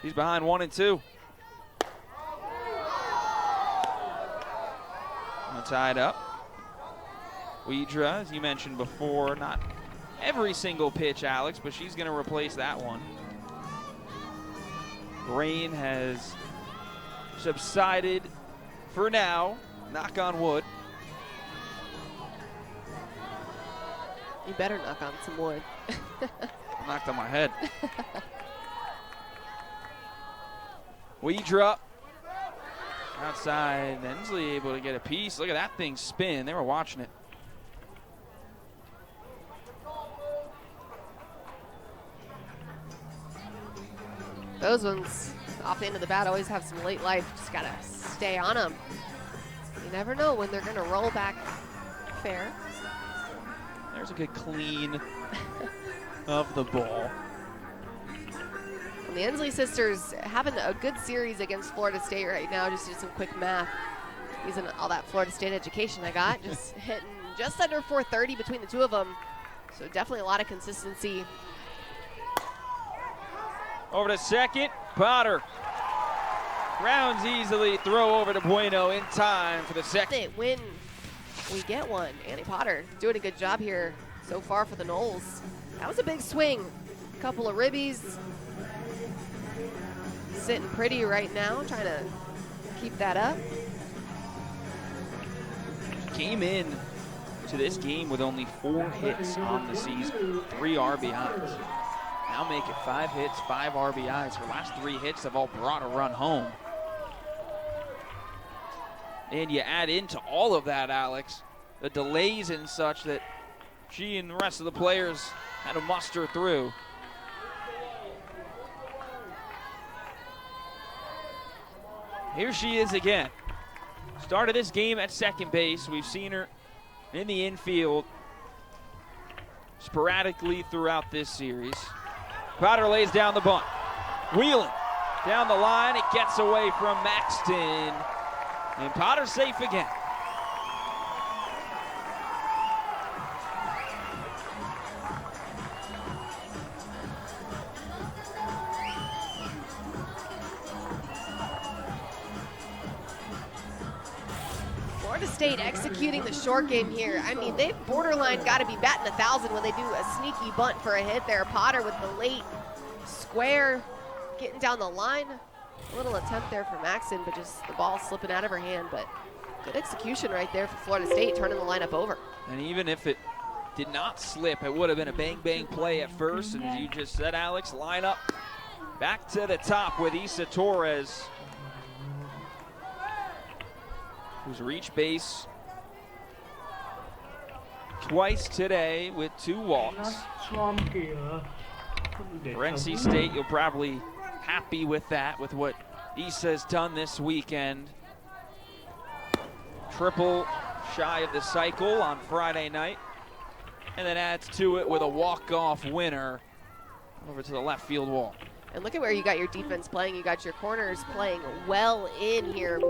He's behind 1-2. Tied up. Widra, as you mentioned before, not every single pitch, Alex, but she's going to replace that one. Rain has subsided for now. Knock on wood. You better knock on some wood. Knocked on my head. Weidrup outside. Ensley able to get a piece. Look at that thing spin. They were watching it. Those ones off the end of the bat always have some late life. Just got to stay on them. You never know when they're going to roll back fair. There's a good clean of the ball. And the Ensley sisters having a good series against Florida State right now. Just did some quick math using all that Florida State education I got. Just hitting just under 430 between the two of them. So definitely a lot of consistency. Over to second, Potter. Rounds easily, throw over to Bueno in time for the second. When we get one, Annie Potter doing a good job here so far for the Noles. That was a big swing. A couple of ribbies. Sitting pretty right now, trying to keep that up. Came in to this game with only 4 hits on the season, 3 RBIs. Now make it 5 hits, 5 RBIs. Her last 3 hits have all brought a run home. And you add into all of that, Alex, the delays and such that she and the rest of the players had to muster through. Here she is again. Started this game at second base. We've seen her in the infield sporadically throughout this series. Potter lays down the bunt. Wheeling down the line. It gets away from Maxton. And Potter safe again. Florida State executing the short game here. I mean, they've borderline got to be batting 1,000 when they do a sneaky bunt for a hit there. Potter with the late square, getting down the line. A little attempt there for Maxton, but just the ball slipping out of her hand. But good execution right there for Florida State, turning the lineup over. And even if it did not slip, it would have been a bang-bang play at first. And as you just said, Alex, lineup back to the top with Isa Torres, who's reached base twice today with 2 walks. For NC State, you'll probably happy with that, with what Isa's done this weekend. Triple shy of the cycle on Friday night, and then adds to it with a walk-off winner over to the left field wall. And look at where you got your defense playing. You got your corners playing well in here,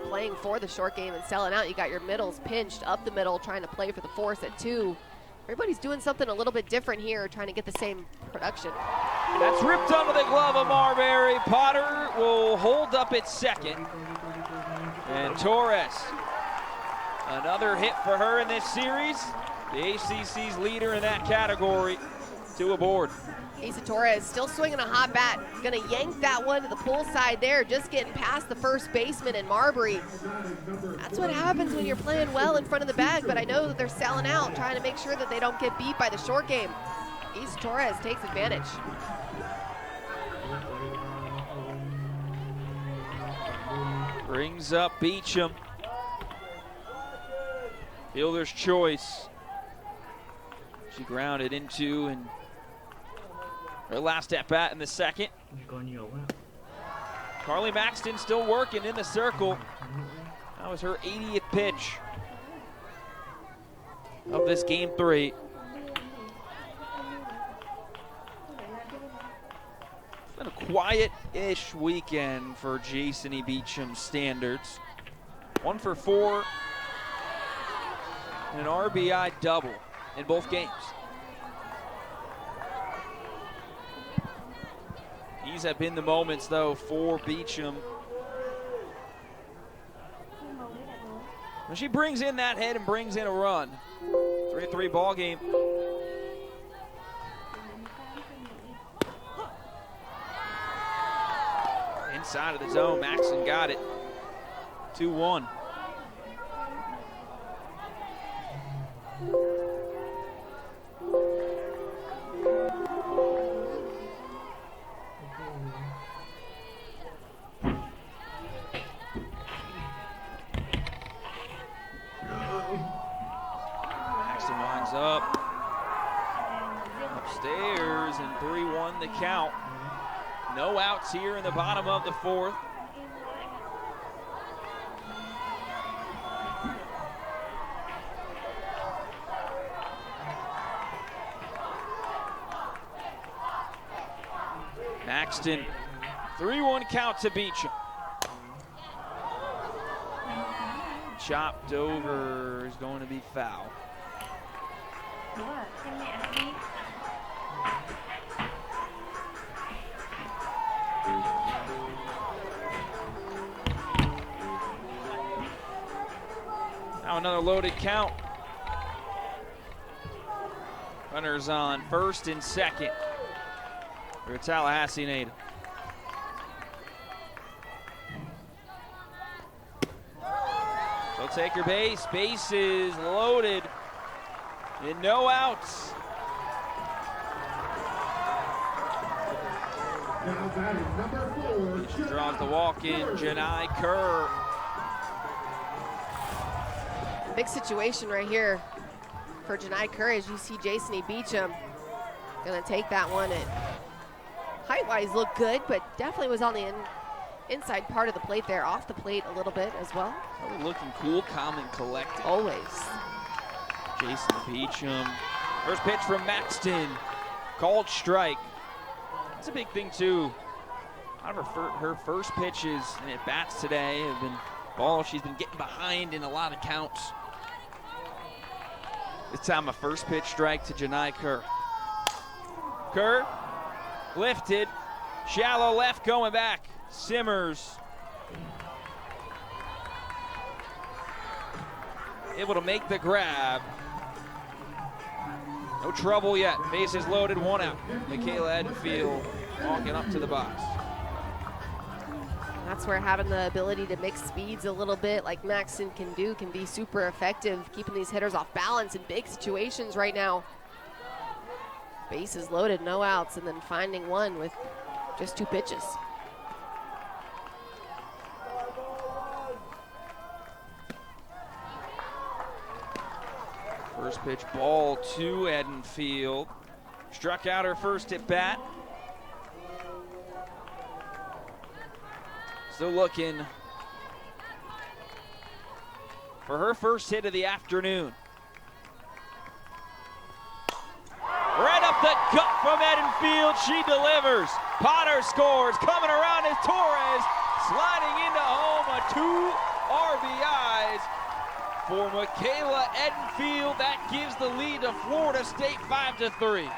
playing for the short game and selling out. You got your middles pinched up the middle, trying to play for the force at 2. Everybody's doing something a little bit different here, trying to get the same production. That's ripped under the glove of Marbury. Potter will hold up at second. And Torres, another hit for her in this series. The ACC's leader in that category, 2 aboard. Isa Torres still swinging a hot bat. Gonna yank that one to the pull side there, just getting past the first baseman and Marbury. That's what happens when you're playing well in front of the bag, but I know that they're selling out, trying to make sure that they don't get beat by the short game. Isa Torres takes advantage. Brings up Beecham. Fielder's choice. She grounded into and her last at bat in the second. Carly Maxton still working in the circle. That was her 80th pitch of this game 3. It's been a quiet-ish weekend for Jason E. Beecham standards. 1 for 4 and an RBI double in both games. These have been the moments, though, for Beecham. When she brings in that head and brings in a run. 3-3 ball game. Inside of the zone, Maxton got it. 2-1. 3-1 the count. No outs here in the bottom of the fourth. Maxton, 3-1 count to Beecham. Chopped over is going to be foul. Now another loaded count. Runners on first and second for a Tallahassee native. They'll take your base. Base is loaded and no outs. Now batting number 4. She draws the walk in, Janai Kerr. Big situation right here for Janai Kerr as you see Jason E. Beecham gonna take that one. It height-wise looked good, but definitely was on the inside part of the plate there, off the plate a little bit as well. Oh, looking cool, calm, and collected. Always. Jason Beecham. First pitch from Maxton. Called strike. That's a big thing, too. A lot of her first pitches and at bats today have been balls she's been getting behind in a lot of counts. This time a first pitch strike to Janai Kerr. Kerr lifted. Shallow left going back. Simmers. Able to make the grab. No trouble yet. Bases loaded, 1 out. Michaela Edenfield walking up to the box. That's where having the ability to mix speeds a little bit like Maxton can do can be super effective, keeping these hitters off balance in big situations right now. Bases loaded, no outs, and then finding one with just 2 pitches. First pitch ball to Edenfield. Struck out her first at bat. Still looking for her first hit of the afternoon. Right up the gut from Edenfield, she delivers. Potter scores, coming around is Torres, sliding into home, 2 RBIs for Michaela Edenfield. That gives the lead to Florida State 5-3.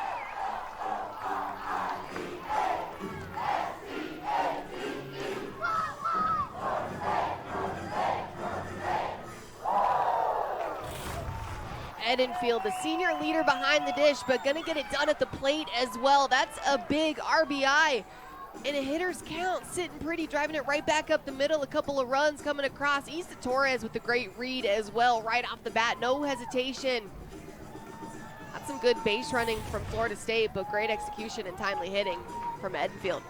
Edenfield, the senior leader behind the dish, but gonna get it done at the plate as well. That's a big RBI. And a hitter's count, sitting pretty, driving it right back up the middle. A couple of runs coming across. Issa Torres with a great read as well, right off the bat. No hesitation. That's some good base running from Florida State, but great execution and timely hitting from Edenfield.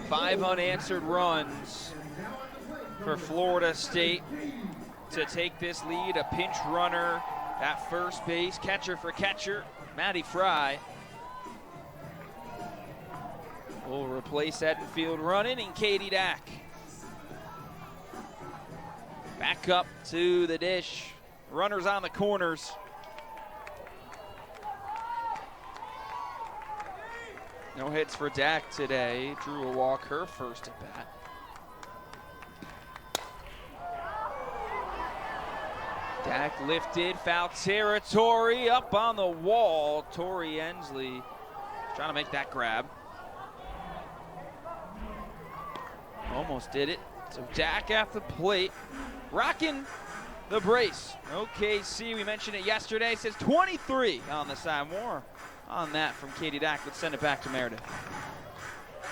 5 unanswered runs for Florida State to take this lead. A pinch runner at first base, catcher for catcher, Maddie Fry will replace Edenfield running, and Katie Dack back up to the dish. Runners on the corners. No hits for Dack today. Drew a walk her first at bat. Dack lifted, foul territory, up on the wall. Tori Ensley trying to make that grab. Almost did it. So Dack at the plate, rocking the brace. OKC, we mentioned it yesterday, says 23 on the side. More on that from Katie Dack. Let's send it back to Meredith.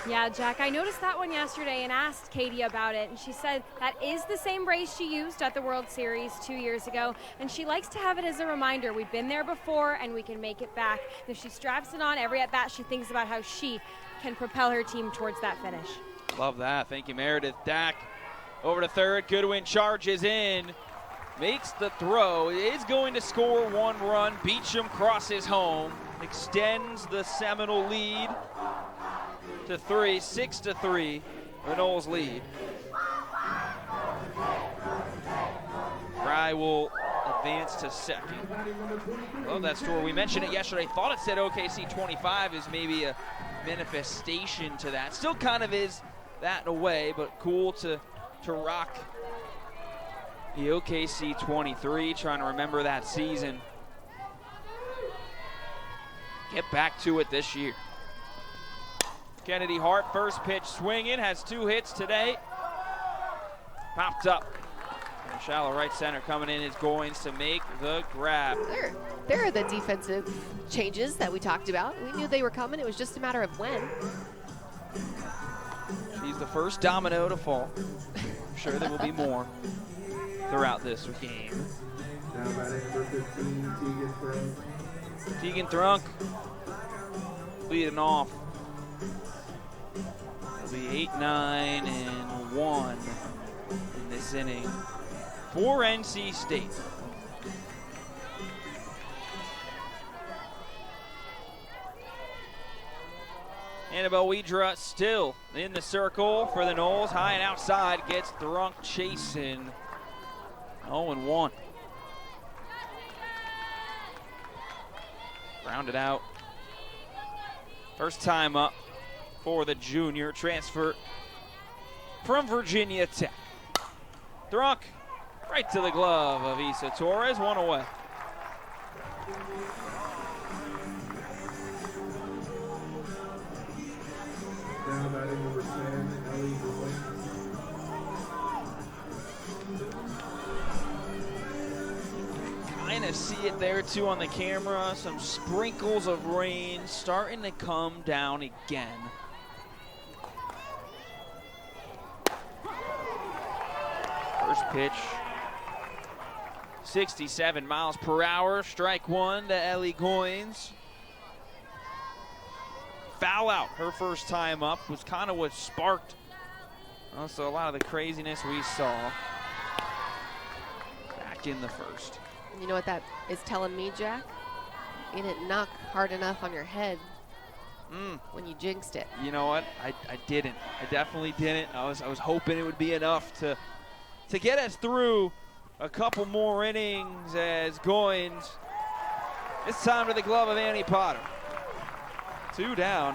Yeah, Jack, I noticed that one yesterday and asked Katie about it, and she said that is the same brace she used at the World Series 2 years ago, and she likes to have it as a reminder. We've been there before, and we can make it back. And if she straps it on every at-bat, she thinks about how she can propel her team towards that finish. Love that. Thank you, Meredith. Dack over to third. Goodwin charges in, makes the throw, is going to score 1 run. Beecham crosses home. extends the Seminole lead to 3, 6-3, the Noles lead. Fry will advance to second. Love that story. We mentioned it yesterday. Thought it said OKC 25 is maybe a manifestation to that. Still kind of is that in a way, but cool to rock the OKC 23, trying to remember that season. Get back to it this year. Kennedy Hart, first pitch swinging, has 2 hits today. Popped up. And shallow right center coming in is Goins to make the grab. There are the defensive changes that we talked about. We knew they were coming. It was just a matter of when. She's the first domino to fall. I'm sure there will be more throughout this game. Now batting number 15, Tegan Thrunk. Tegan Thrunk leading off. It'll be 8-9-1 in this inning for NC State. Annabelle Widra still in the circle for the Noles. High and outside, gets Thrunk chasing. 0-1. Rounded out. First time up for the junior, transfer from Virginia Tech. Thrunk right to the glove of Isa Torres, 1 away. Now batting number 10, Ellie Goins. Kind of see it there too on the camera. Some sprinkles of rain starting to come down again. First pitch, 67 miles per hour. Strike 1 to Ellie Goins. Foul out her first time up was kind of what sparked also a lot of the craziness we saw back in the first. You know what that is telling me, Jack? You didn't knock hard enough on your head when you jinxed it. You know what? I didn't. I definitely didn't. I was hoping it would be enough to get us through a couple more innings as Goins. It's time for the glove of Annie Potter. 2 down.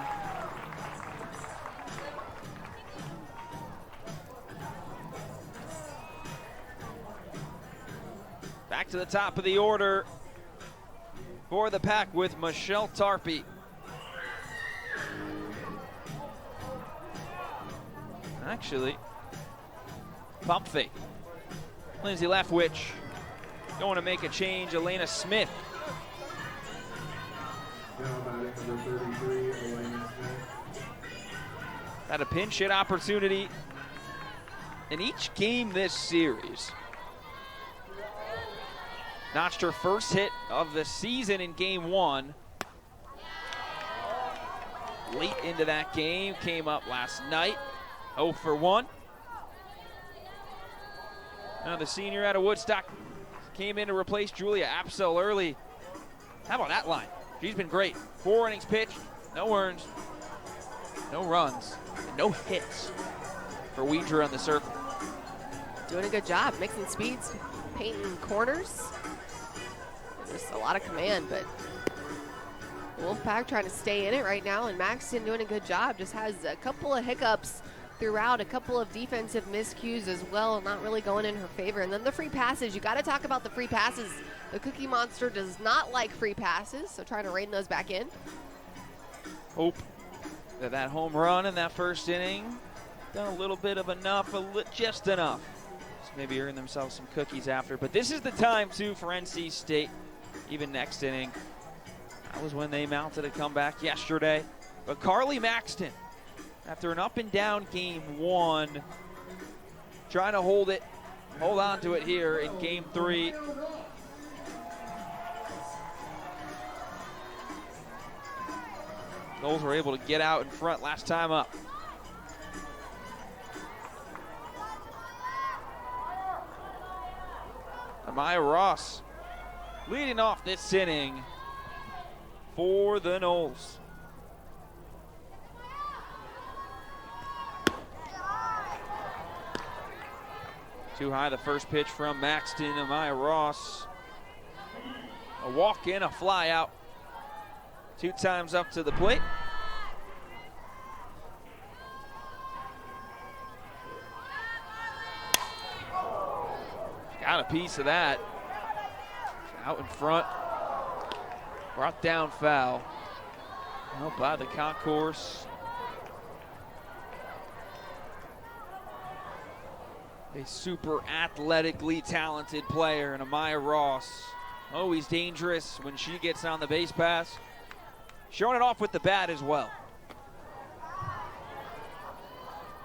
Back to the top of the order for the Pack with Michelle Tarpey. Actually, pump fake. Lindsay Leftwich going to make a change. Elena Smith. Now batting number 33, Elena Smith. Had a pinch hit opportunity in each game this series. Notched her first hit of the season in game 1. Late into that game, came up last night, 0 for 1. Now the senior out of Woodstock came in to replace Julia Apsell early. How about that line? She's been great. 4 innings pitched, no earns, no runs, and no hits for Widra on the circle. Doing a good job, mixing speeds, painting corners. Just a lot of command, but Wolfpack trying to stay in it right now, and Maxton doing a good job. Just has a couple of hiccups throughout, a couple of defensive miscues as well, not really going in her favor. And then the free passes, you got to talk about the free passes. The Cookie Monster does not like free passes, so trying to rein those back in. Hope that home run in that first inning done a little bit of enough, just enough. So maybe earn themselves some cookies after. But this is the time, too, for NC State. Even next inning, that was when they mounted a comeback yesterday. But Carly Maxton, after an up and down game 1, trying to hold on to it here in game 3. Noles were able to get out in front last time up. Amaya Ross leading off this inning for the Noles. Too high, the first pitch from Maxton. Amaya Ross. A walk in, a fly out. 2 times up to the plate. Got a piece of that. Out in front. Brought down foul. Well, by the concourse. A super athletically talented player in Amaya Ross. Always dangerous when she gets on the base pass. Showing it off with the bat as well.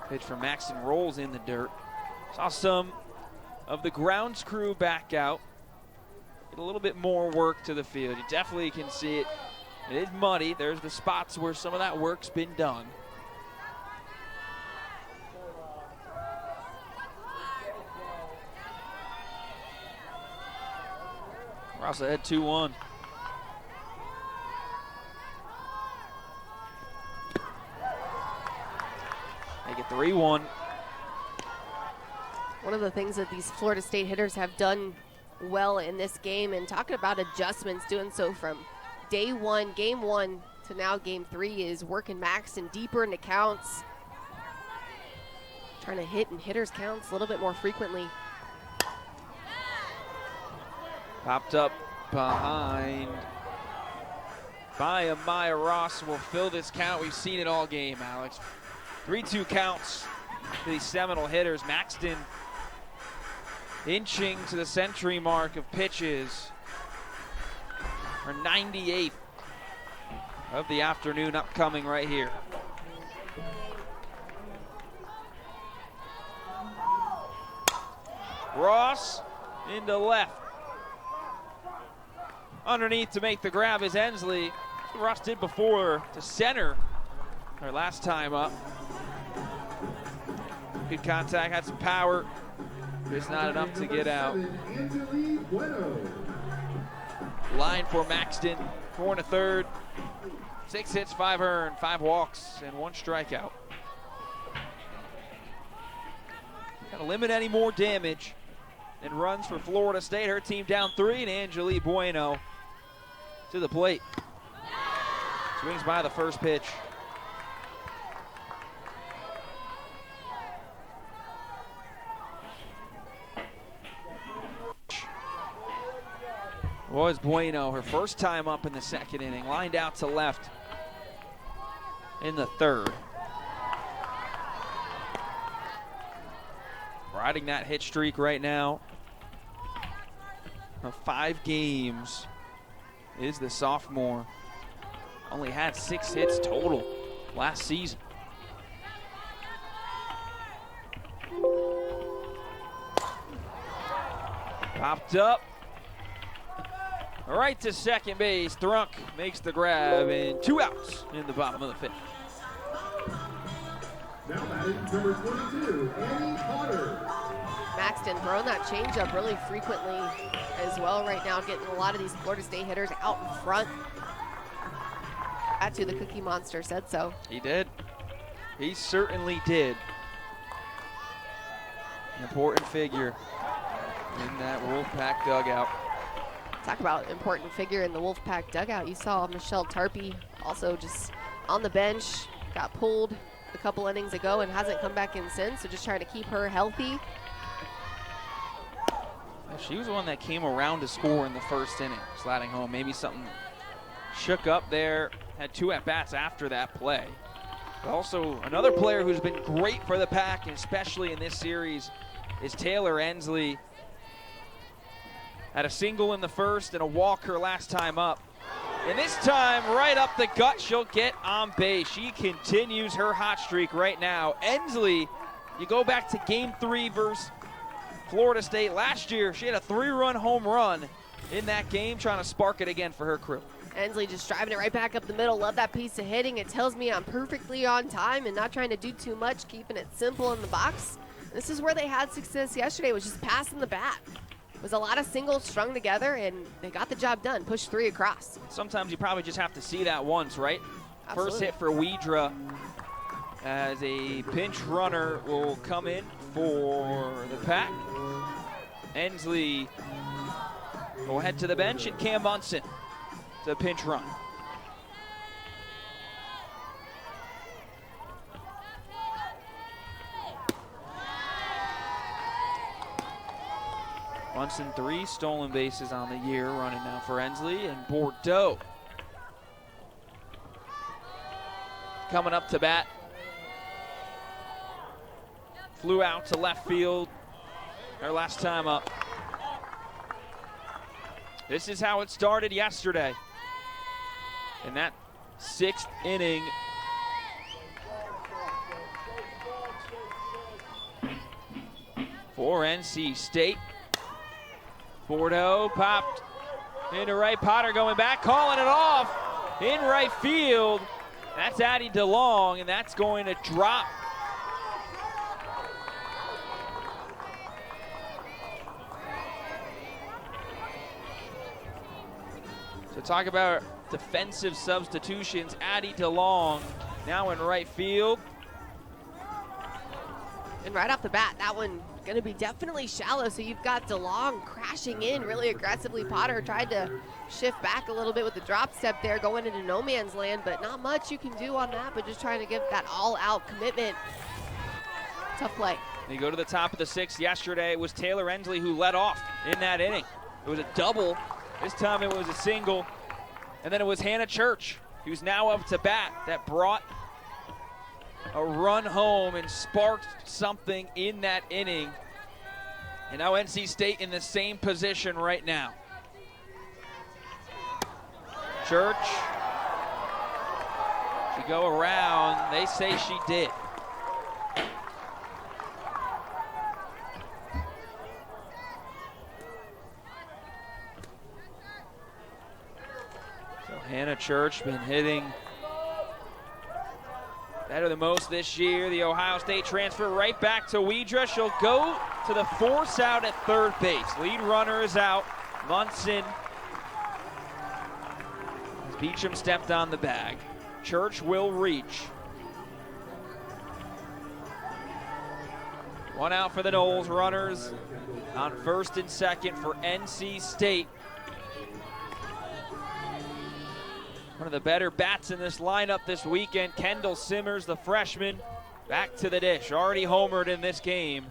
Pitch from Maxton rolls in the dirt. Saw some of the grounds crew back out. Get a little bit more work to the field. You definitely can see it. It is muddy. There's the spots where some of that work's been done. Ross ahead 2-1. Make it 3-1. One of the things that these Florida State hitters have done well in this game, and talking about adjustments, doing so from day one, game 1 to now game 3, is working Maxton deeper into counts. Trying to hit in hitters counts a little bit more frequently. Popped up behind by Amaya Ross will fill this count. We've seen it all game, Alex. 3-2 counts for these Seminole hitters. Maxton inching to the century mark of pitches. Her 98th of the afternoon upcoming right here. Ross into left. Underneath to make the grab is Ensley. That's what Ross did before to center her last time up. Good contact, had some power. Just not enough to get out. Line for Maxton, 4 1/3. 6 hits, 5 earned, 5 walks, and 1 strikeout. Gotta limit any more damage. And runs for Florida State. Her team down 3, and Angelique Bueno to the plate. Swings by the first pitch. Was Bueno, her first time up in the second inning, lined out to left in the third. Riding that hit streak right now. 5 games is the sophomore. Only had 6 hits total last season. Popped up. Right to second base. Thrunk makes the grab, and 2 outs in the bottom of the 5th. Now batting number 22, Annie Potter. Maxton throwing that changeup really frequently as well right now, getting a lot of these Florida State hitters out in front. The Cookie Monster said so. He did. He certainly did. An important figure in that Wolfpack dugout. Talk about important figure in the Wolfpack dugout. You saw Michelle Tarpey also just on the bench, got pulled a couple innings ago and hasn't come back in since, so just trying to keep her healthy. She was the one that came around to score in the first inning, sliding home. Maybe something shook up there. Had 2 at-bats after that play. But also, another player who's been great for the Pack, and especially in this series, is Taylor Ensley. Had a single in the first and a walk her last time up. And this time, right up the gut, she'll get on base. She continues her hot streak right now. Ensley, you go back to game 3 versus Florida State last year. She had a 3-run home run in that game, trying to spark it again for her crew. Ensley just driving it right back up the middle. Love that piece of hitting. It tells me I'm perfectly on time and not trying to do too much, keeping it simple in the box. This is where they had success yesterday, was just passing the bat. It was a lot of singles strung together, and they got the job done. Pushed 3 across. Sometimes you probably just have to see that once, right? Absolutely. First hit for Widra as a pinch runner will come in for the Pack. Ensley will head to the bench, and Cam Munson to pinch run. Munson 3 stolen bases on the year running now for Ensley, and Bordeaux coming up to bat. Flew out to left field their last time up. This is how it started yesterday. In that 6th inning, for NC State. Bordeaux popped into right. Potter going back, calling it off in right field. That's Addie DeLong, and that's going to drop. So talk about defensive substitutions. Addie DeLong now in right field. And right off the bat, that one going to be definitely shallow. So you've got DeLong crashing in really aggressively. Potter tried to shift back a little bit with the drop step there, going into no man's land, but not much you can do on that, but just trying to give that all-out commitment. Tough play. You go to the top of the 6th. Yesterday, it was Taylor Ensley who led off in that inning. It was a double. This time it was a single. And then it was Hannah Church, who's now up to bat, that brought a run home and sparked something in that inning. And now NC State in the same position right now. Church, she go around. They say she did. So Hannah Church been hitting better than most this year. The Ohio State transfer right back to Widra. She'll go to the force out at third base. Lead runner is out. Munson. Beecham stepped on the bag. Church will reach. One out for the Noles. Runners on first and second for NC State. One of the better bats in this lineup this weekend. Kendall Simmers, the freshman, back to the dish. Already homered in this game.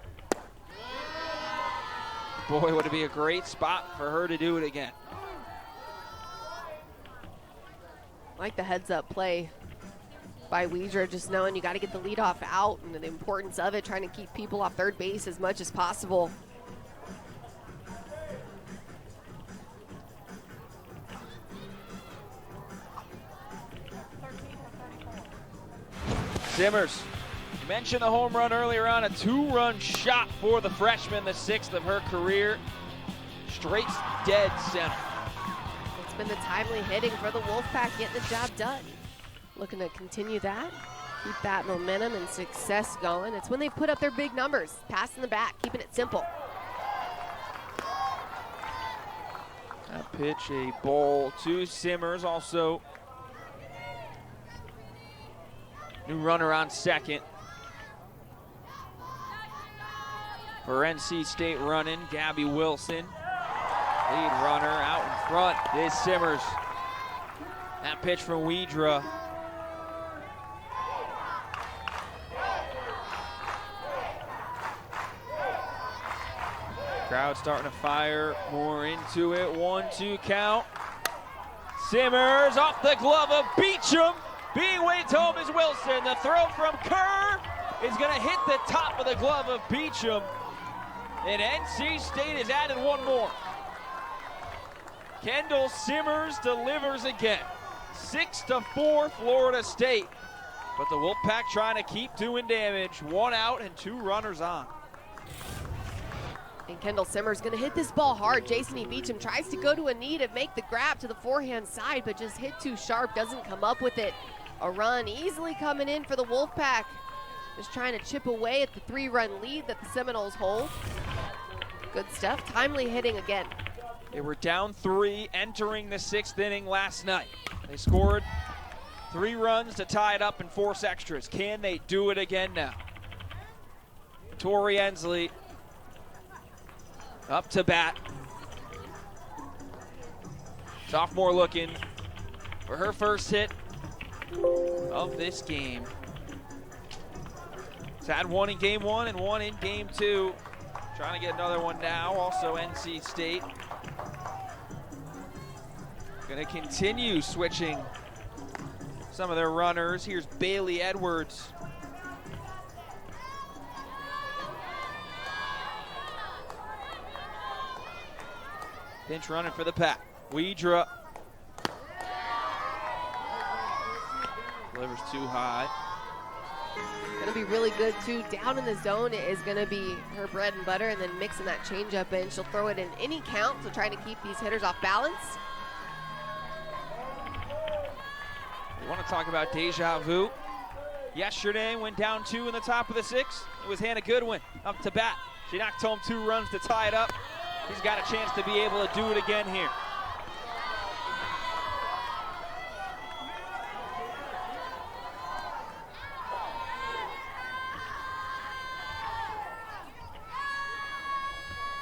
Boy, would it be a great spot for her to do it again. Like the heads-up play by Widra, just knowing you got to get the leadoff out and the importance of it, trying to keep people off third base as much as possible. Simmers, you mentioned the home run earlier on, a 2-run shot for the freshman, the 6th of her career. Straight dead center. It's been the timely hitting for the Wolfpack, getting the job done. Looking to continue that, keep that momentum and success going. It's when they put up their big numbers, passing the bat, keeping it simple. That pitch, a ball to Simmers, also new runner on second. For NC State running, Gabby Wilson. Lead runner out in front is Simmers. That pitch from Widra. Crowd starting to fire more into it. 1-2 count. Simmers off the glove of Beecham. Being waved home is Wilson. The throw from Kerr is going to hit the top of the glove of Beecham. And NC State has added one more. Kendall Simmers delivers again. 6-4 Florida State. But the Wolfpack trying to keep doing damage. 1 out and 2 runners on. And Kendall Simmers going to hit this ball hard. Jason E. Beecham tries to go to a knee to make the grab to the forehand side, but just hit too sharp, doesn't come up with it. A run easily coming in for the Wolfpack. Just trying to chip away at the 3-run lead that the Seminoles hold. Good stuff. Timely hitting again. They were down 3 entering the 6th inning last night. They scored 3 runs to tie it up and force extras. Can they do it again now? Tori Ensley up to bat. Sophomore looking for her first hit of this game. It's had 1 in game 1 and 1 in game 2. Trying to get another one now. Also NC State going to continue switching some of their runners. Here's Bailey Edwards. Pinch running for the Pack. Widra delivers too high. Going to be really good too. Down in the zone is going to be her bread and butter, and then mixing that changeup in. She'll throw it in any count, so trying to keep these hitters off balance. You want to talk about deja vu? Yesterday went down 2 in the top of the 6th. It was Hannah Goodwin up to bat. She knocked home 2 runs to tie it up. She's got a chance to be able to do it again here.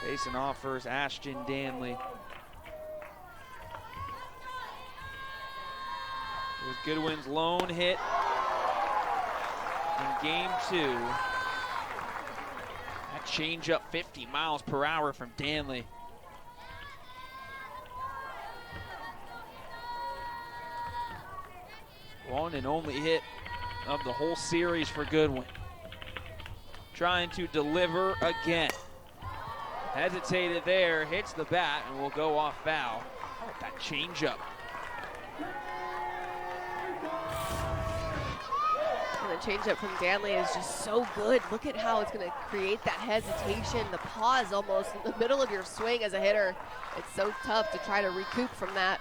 Facing off first, Ashton Danley. It was Goodwin's lone hit in game 2. That change up 50 miles per hour from Danley. One and only hit of the whole series for Goodwin. Trying to deliver again. Hesitated there, hits the bat, and will go off foul. How about that changeup? And the changeup from Danley is just so good. Look at how it's going to create that hesitation, the pause almost in the middle of your swing as a hitter. It's so tough to try to recoup from that.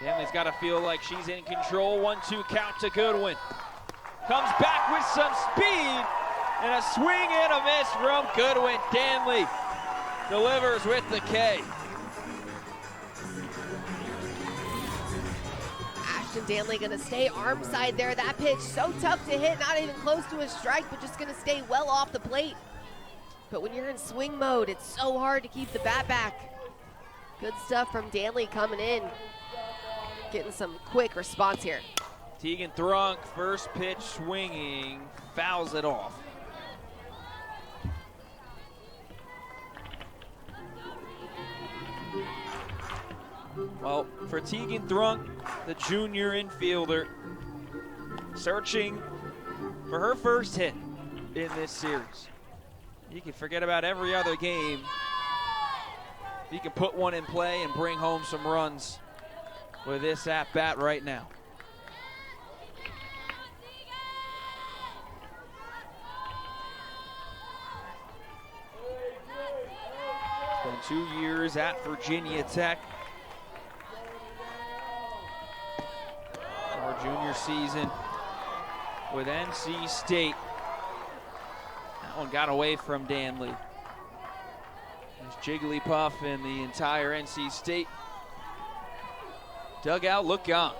Danley's got to feel like she's in control. 1-2 count to Goodwin. Comes back with some speed. And a swing and a miss from Goodwin. Danley delivers with the K. Ashton Danley going to stay arm side there. That pitch so tough to hit, not even close to a strike, but just going to stay well off the plate. But when you're in swing mode, it's so hard to keep the bat back. Good stuff from Danley coming in. Getting some quick response here. Tegan Thrunk, first pitch swinging, fouls it off. Well, for Tegan Thrunk, the junior infielder, searching for her first hit in this series. You can forget about every other game. You can put one in play and bring home some runs with this at-bat right now. Spent 2 years at Virginia Tech. Our junior season with NC State. That one got away from Danley. There's Jigglypuff and the entire NC State dugout look on.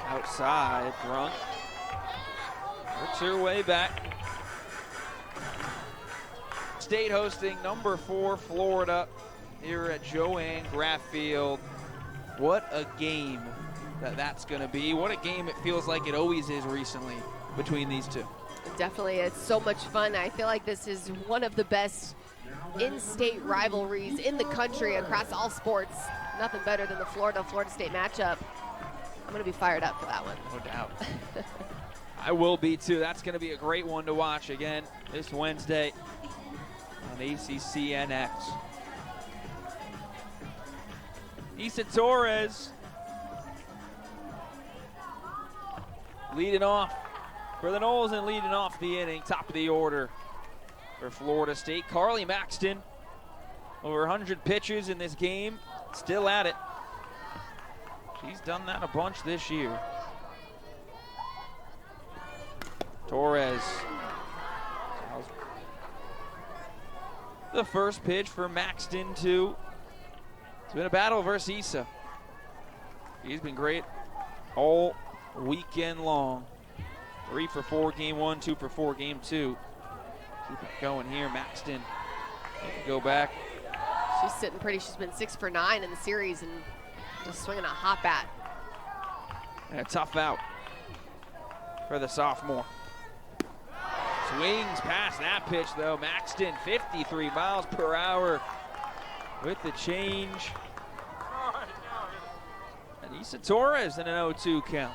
Outside, Thrunk works her way back. State hosting number 4 Florida here at Joanne Graff Field. What a game that's going to be. What a game it feels like it always is recently between these two. Definitely, it's so much fun. I feel like this is one of the best in-state rivalries in the country across all sports. Nothing better than the Florida State matchup. I'm going to be fired up for that one. No doubt. I will be too. That's going to be a great one to watch again this Wednesday on ACCNX. Issa Torres leading off for the Noles and leading off the inning, top of the order for Florida State. Carly Maxton, over 100 pitches in this game, still at it. She's done that a bunch this year. Torres. The first pitch for Maxton, too. It's been a battle versus Issa. He's been great all weekend long. 3 for 4 game 1, 2 for 4 game 2. Keep it going here. Maxton go back. She's sitting pretty. She's been 6 for 9 in the series and just swinging a hot bat. And a tough out for the sophomore. Swings past that pitch, though. Maxton, 53 miles per hour with the change. And Issa Torres in an 0-2 count.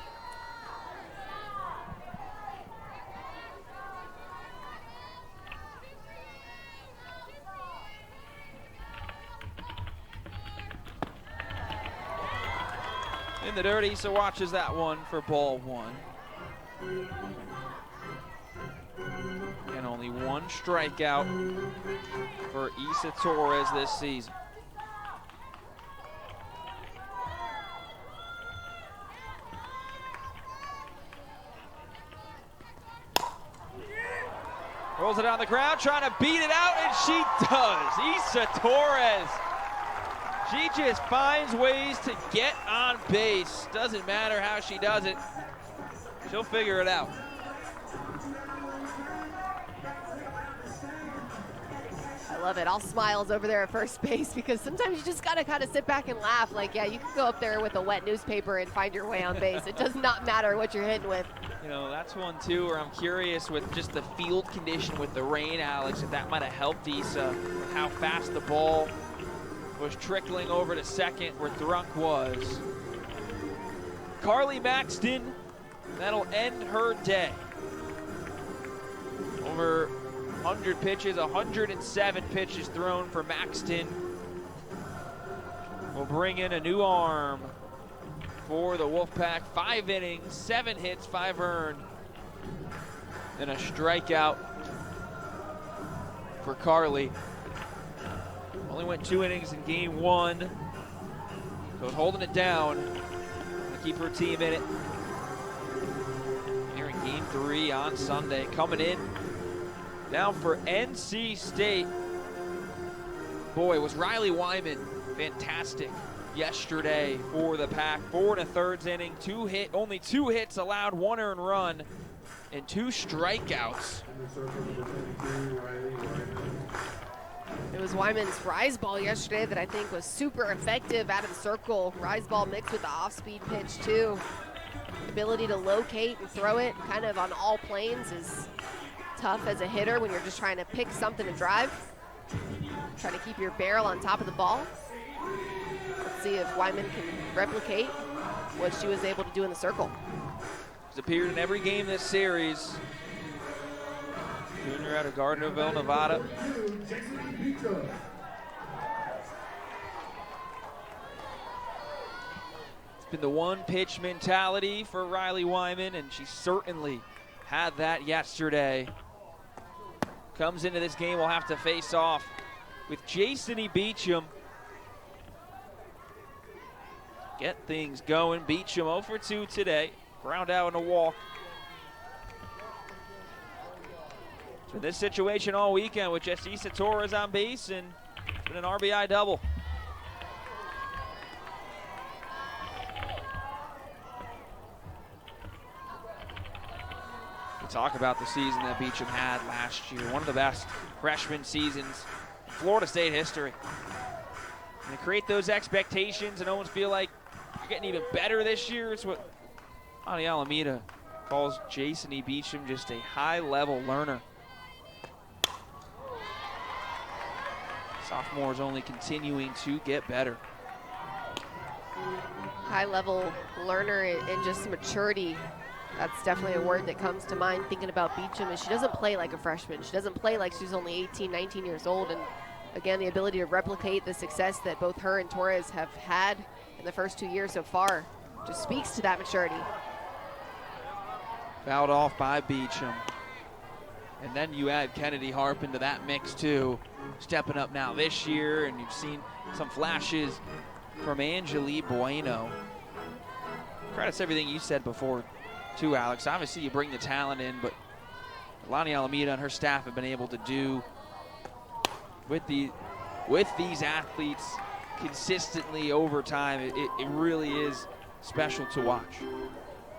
In the dirt, Issa watches that one for ball 1. And only 1 strikeout for Issa Torres this season. Rolls it on the ground, trying to beat it out, and she does. Issa Torres. She just finds ways to get on base. Doesn't matter how she does it. She'll figure it out. I love it. All smiles over there at first base because sometimes you just got to kind of sit back and laugh. Like, yeah, you can go up there with a wet newspaper and find your way on base. It does not matter what you're hitting with. You know, that's one, too, where I'm curious with just the field condition with the rain, Alex, if that might have helped Issa with how fast the ball was trickling over to second where Thrunk was. Carly Maxton, that'll end her day. Over 100 pitches, 107 pitches thrown for Maxton. We'll bring in a new arm for the Wolfpack. 5 innings, 7 hits, 5 earned, and a strikeout for Carly. Only went 2 innings in game 1, so holding it down to keep her team in it. Here in game 3 on Sunday, coming in down for NC State. Boy, was Riley Wyman fantastic yesterday for the Pack. 4 1/3 inning, only 2 hits allowed, 1 earned run, and 2 strikeouts. It was Wyman's rise ball yesterday that I think was super effective out of the circle. Rise ball mixed with the off-speed pitch too. Ability to locate and throw it kind of on all planes is tough as a hitter when you're just trying to pick something to drive. Try to keep your barrel on top of the ball. Let's see if Wyman can replicate what she was able to do in the circle. She's appeared in every game this series. Junior out of Gardnerville, Nevada. It's been the one-pitch mentality for Riley Wyman, and she certainly had that yesterday. Comes into this game, will have to face off with Jason E. Beecham. Get things going. Beecham 0 for 2 today. Ground out and a walk. In this situation all weekend with just Issa Torres on base, and it's been an RBI double. We talk about the season that Beecham had last year, one of the best freshman seasons in Florida State history. And to create those expectations and almost feel like you're getting even better this year, it's what Ani Alameda calls Jason E. Beecham just a high-level learner. Sophomore is only continuing to get better. High-level learner and just maturity. That's definitely a word that comes to mind thinking about Beecham. Is she doesn't play like a freshman. She doesn't play like she's only 18, 19 years old. And again, the ability to replicate the success that both her and Torres have had in the first 2 years so far just speaks to that maturity. Fouled off by Beecham. And then you add Kennedy Harp into that mix too. Stepping up now this year, and you've seen some flashes from Angelique Bueno. credits everything you said before, too, Alex. Obviously, you bring the talent in, but Lonnie Alameda and her staff have been able to do with these athletes consistently over time. It really is special to watch.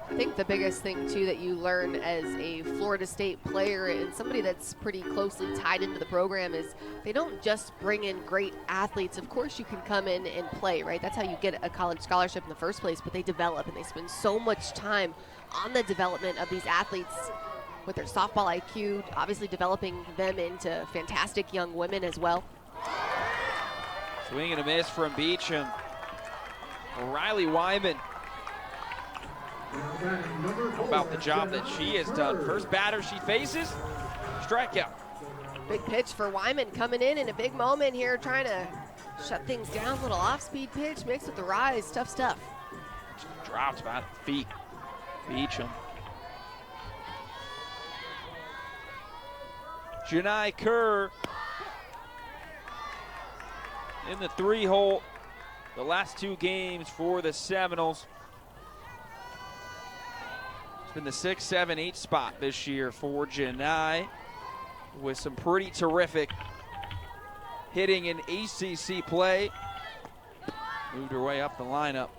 I think the biggest thing, too, that you learn as a Florida State player and somebody that's pretty closely tied into the program is they don't just bring in great athletes. Of course, you can come in and play, right? That's how you get a college scholarship in the first place, but they develop, and they spend so much time on the development of these athletes with their softball IQ, obviously developing them into fantastic young women as well. Swing and a miss from Beecham. Riley Wyman. How about the job that she has done? First batter she faces, strikeout. Big pitch for Wyman coming in a big moment here, trying to shut things down. Little off-speed pitch mixed with the rise. Tough stuff. Dropped by the feet. Beecham. Janai Kerr in the 3-hole the last 2 games for the Seminoles. It's been the 6, 7, 8 spot this year for Janai, with some pretty terrific hitting in ACC play. Moved her way up the lineup.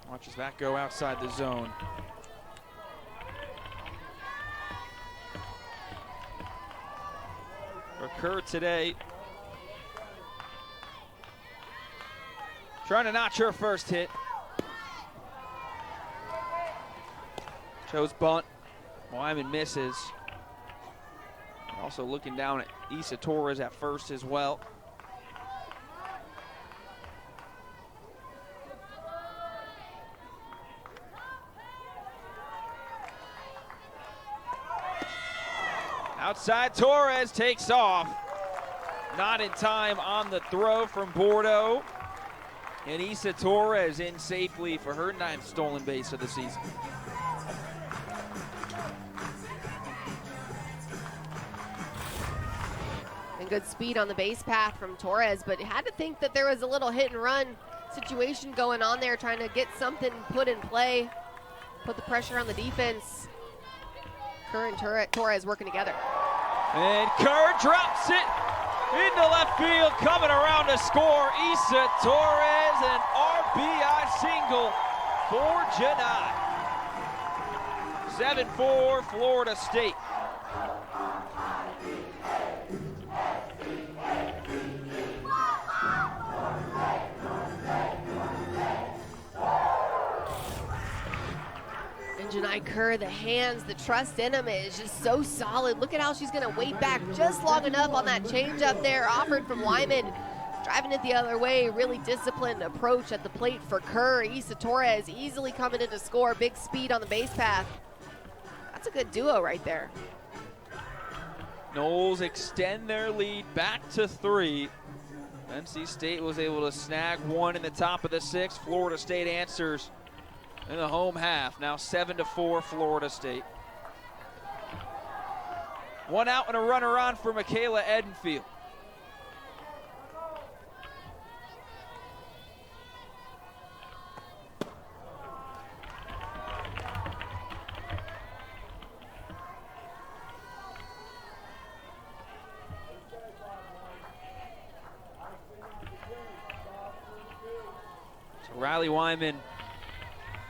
Watches that go outside the zone. Kerr today trying to notch her first hit. Chose bunt. Wyman misses. Also looking down at Issa Torres at first as well. Outside, Torres takes off. Not in time on the throw from Bordeaux. And Issa Torres in safely for her 9th stolen base of the season. And good speed on the base path from Torres, but had to think that there was a little hit and run situation going on there, trying to get something put in play, put the pressure on the defense. Kerr and Torres working together. And Kerr drops it into left field, coming around to score. Issa Torres, an RBI single for Janai. 7-4 Florida State. Janai Kerr, the hands, the trust in him is just so solid. Look at how she's gonna wait back just long enough on that change up there offered from Wyman. Driving it the other way, really disciplined approach at the plate for Kerr. Issa Torres easily coming in to score, big speed on the base path. That's a good duo right there. Noles extend their lead back to 3. NC State was able to snag 1 in the top of the 6th. Florida State answers in the home half. Now 7-4 Florida State. 1 out and a runner on for Michaela Edenfield. So Riley Wyman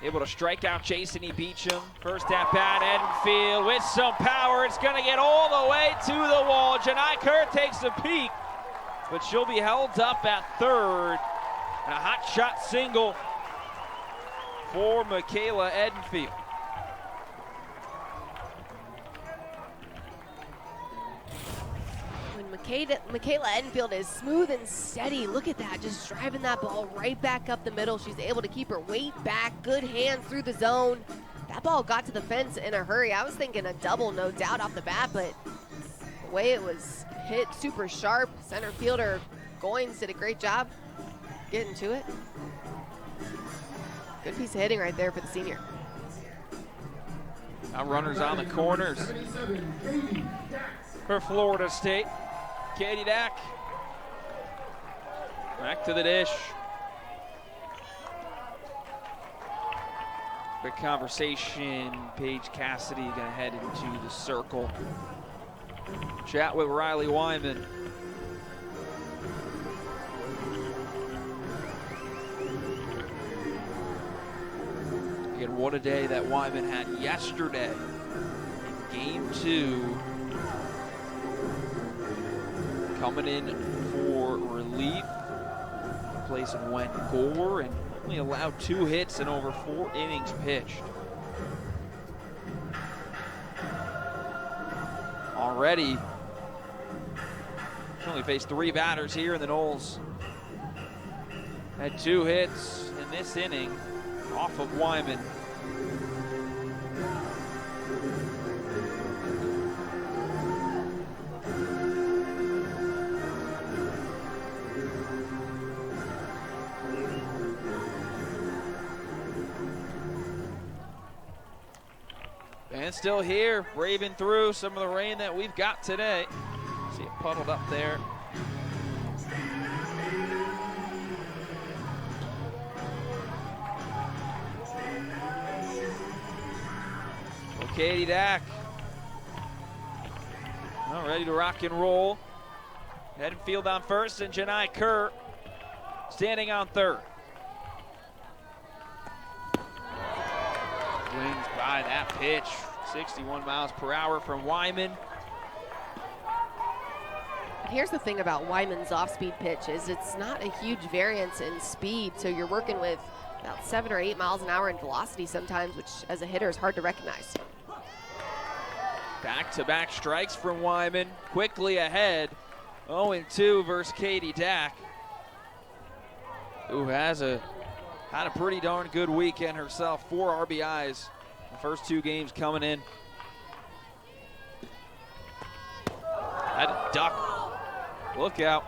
able to strike out Jason E. Beecham. First at bat, Edenfield with some power. It's going to get all the way to the wall. Janai Kerr takes a peek, but she'll be held up at third. And a hot shot single for Michaela Edenfield. Michaela Edenfield is smooth and steady. Look at that, just driving that ball right back up the middle. She's able to keep her weight back, good hands through the zone. That ball got to the fence in a hurry. I was thinking a double, no doubt, off the bat, but the way it was hit, super sharp. Center fielder Goins did a great job getting to it. Good piece of hitting right there for the senior. Now runners on the corners for Florida State. Katie Dack back to the dish. Quick conversation. Paige Cassidy gonna head into the circle. Chat with Riley Wyman. Again, what a day that Wyman had yesterday. Game 2. Coming in for relief. Replacing Wen Gore and only allowed 2 hits in over 4 innings pitched. Already, only faced 3 batters here, and the Noles had 2 hits in this inning off of Wyman. And still here, braving through some of the rain that we've got today. See it puddled up there. Well, Katie Dack, well, ready to rock and roll. Heading field on first, and Janai Kerr standing on third. Wins by that pitch. 61 miles per hour from Wyman. Here's the thing about Wyman's off-speed pitch is it's not a huge variance in speed, so you're working with about 7 or 8 miles an hour in velocity sometimes, which as a hitter is hard to recognize. Back-to-back strikes from Wyman, quickly ahead. 0-2 versus Katie Dack, who had a pretty darn good weekend herself. 4 RBIs. The first 2 games coming in. Had a duck. Look out.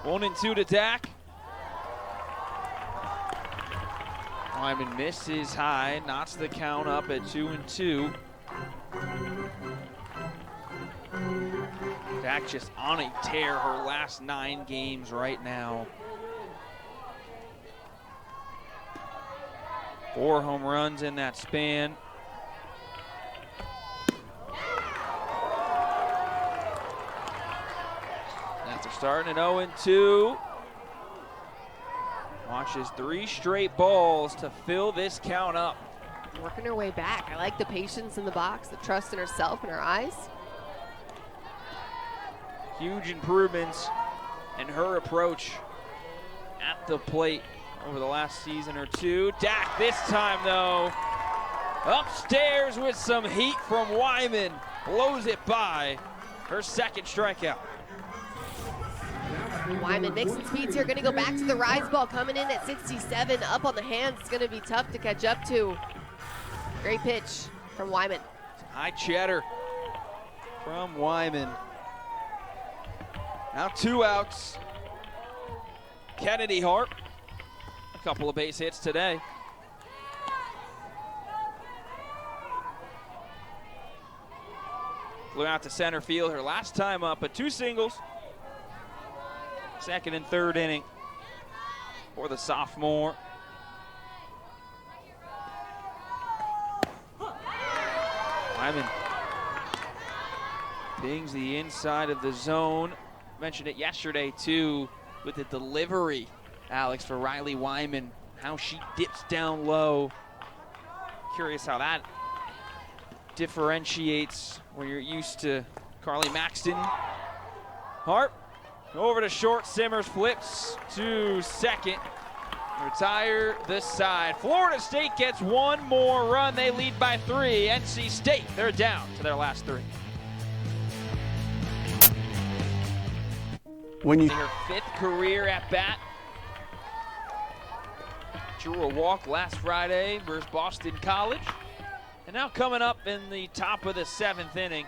One and 2 to Dack. Wyman misses high, knots the count up at 2-2. Dack just on a tear her last 9 games right now. 4 home runs in that span. After starting at 0-2. Watches 3 straight balls to fill this count up. Working her way back. I like the patience in the box, the trust in herself and her eyes. Huge improvements in her approach at the plate over the last season or 2. Dack this time though, upstairs with some heat from Wyman. Blows it by. Her second strikeout. Wyman mixing speeds here, gonna go back to the rise ball, coming in at 67, up on the hands. It's gonna be tough to catch up to. Great pitch from Wyman. High cheddar from Wyman. Now 2 outs. Kennedy Hart, a couple of base hits today. Flew out to center field her last time up, but 2 singles. Second and third inning for the sophomore. Wyman pings the inside of the zone. Mentioned it yesterday too with the delivery, Alex, for Riley Wyman, how she dips down low. Curious how that differentiates when you're used to Carly Maxton. Hart over to short, Simmers flips to second. Retire this side. Florida State gets 1 more run. They lead by 3. NC State, they're down to their last 3. When you her 5th career at bat. Drew a walk last Friday versus Boston College. And now coming up in the top of the 7th inning,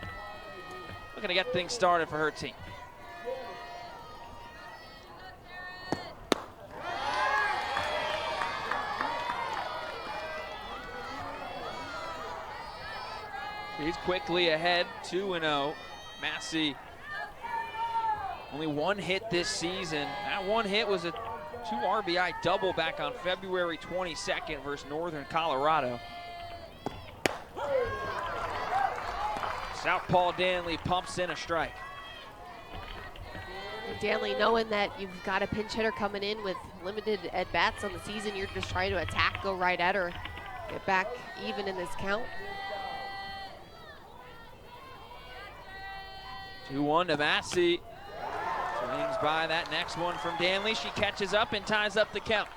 looking to get things started for her team. He's quickly ahead, 2-0. Massey, only one hit this season. That one hit was a 2 RBI double back on February 22nd versus Northern Colorado. Southpaw Danley pumps in a strike. Danley, knowing that you've got a pinch hitter coming in with limited at-bats on the season, you're just trying to attack, go right at her, get back even in this count. 2-1 to Massey. Swings by that next one from Danley. She catches up and ties up the count.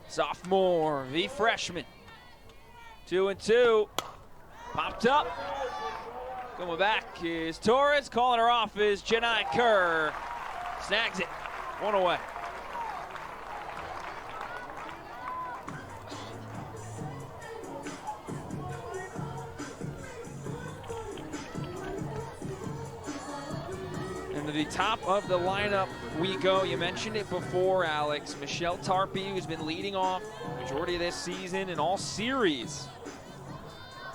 Sophomore v freshman. 2-2. Popped up. Coming back is Torres. Calling her off is Janai Kerr. Snags it. 1 away. And to the top of the lineup we go. You mentioned it before, Alex. Michelle Tarpey, who's been leading off the majority of this season in all series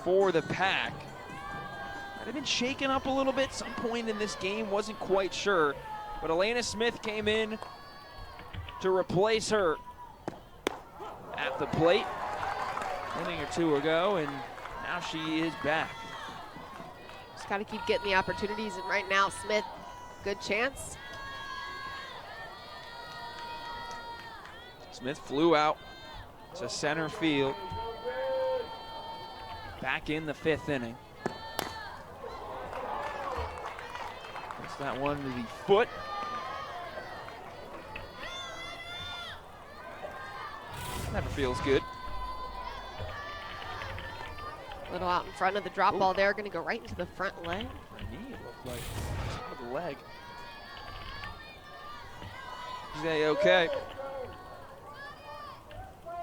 for the Pack. Might have been shaken up a little bit some point in this game, wasn't quite sure. But Elena Smith came in to replace her at the plate. Inning or two ago, and now she is back. Just got to keep getting the opportunities, and right now Smith, good chance. Smith flew out to center field. Back in the 5th inning. Puts that one to the foot. Never feels good. A little out in front of the drop ball there, going to go right into the front leg. Knee, it looked like. Top of the leg. Is that okay?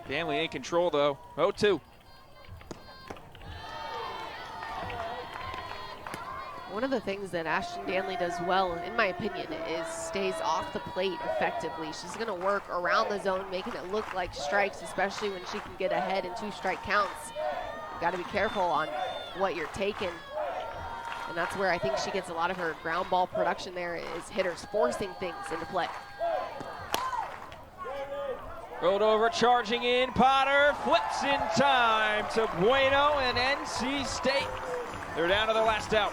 Danley in control though. 0-2. One of the things that Ashton Danley does well, in my opinion, is stays off the plate effectively. She's going to work around the zone, making it look like strikes, especially when she can get ahead in 2 strike counts. You've got to be careful on what you're taking. And that's where I think she gets a lot of her ground ball production there, is hitters forcing things into play. Rolled over, charging in, Potter flips in time to Bueno and NC State. They're down to their last out.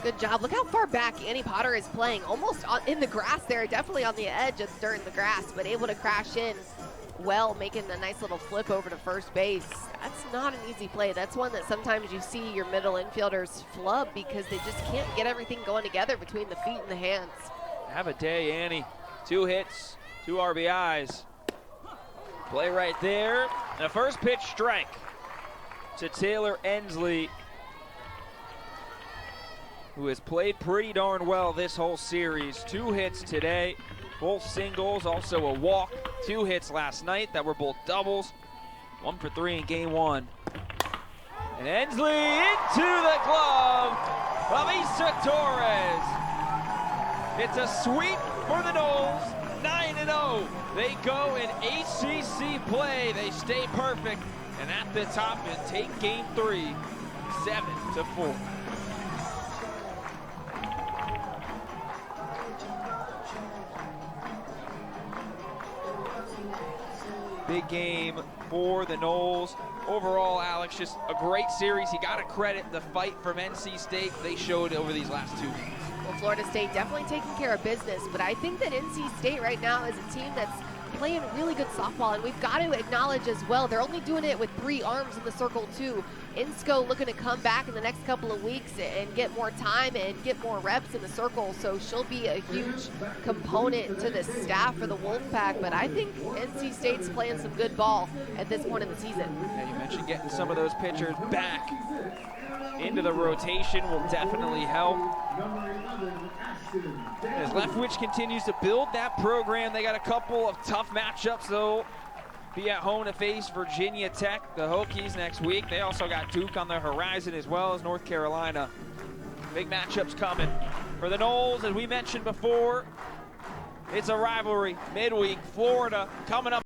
Good job. Look how far back Annie Potter is playing, almost in the grass there, definitely on the edge during the grass, but able to crash in well, making a nice little flip over to first base. That's not an easy play. That's one that sometimes you see your middle infielders flub because they just can't get everything going together between the feet and the hands. Have a day, Annie. 2 hits, 2 RBIs. Play right there. The first pitch strike to Taylor Ensley, who has played pretty darn well this whole series. 2 hits today, both singles, also a walk. 2 hits last night that were both doubles. 1 for 3 in game 1. And Ensley into the glove of Issa Torres. It's a sweep for the Noles, 9-0. They go in ACC play. They stay perfect, and at the top and take game 3, 7-4. Big game for the Noles. Overall, Alex, just a great series. You got to credit the fight from NC State they showed over these last 2 games. Well, Florida State definitely taking care of business, but I think that NC State right now is a team that's playing really good softball, and we've got to acknowledge as well, they're only doing it with 3 arms in the circle too. Insco looking to come back in the next couple of weeks and get more time and get more reps in the circle, so she'll be a huge component to the staff for the Wolfpack, but I think NC State's playing some good ball at this point in the season. Yeah, you mentioned getting some of those pitchers back into the rotation will definitely help. As Leftwich continues to build that program, they got a couple of tough matchups though be at home to face Virginia Tech, the Hokies, next week. They also got Duke on the horizon as well as North Carolina. Big matchups coming for the Noles. As we mentioned before, it's a rivalry midweek. Florida coming up.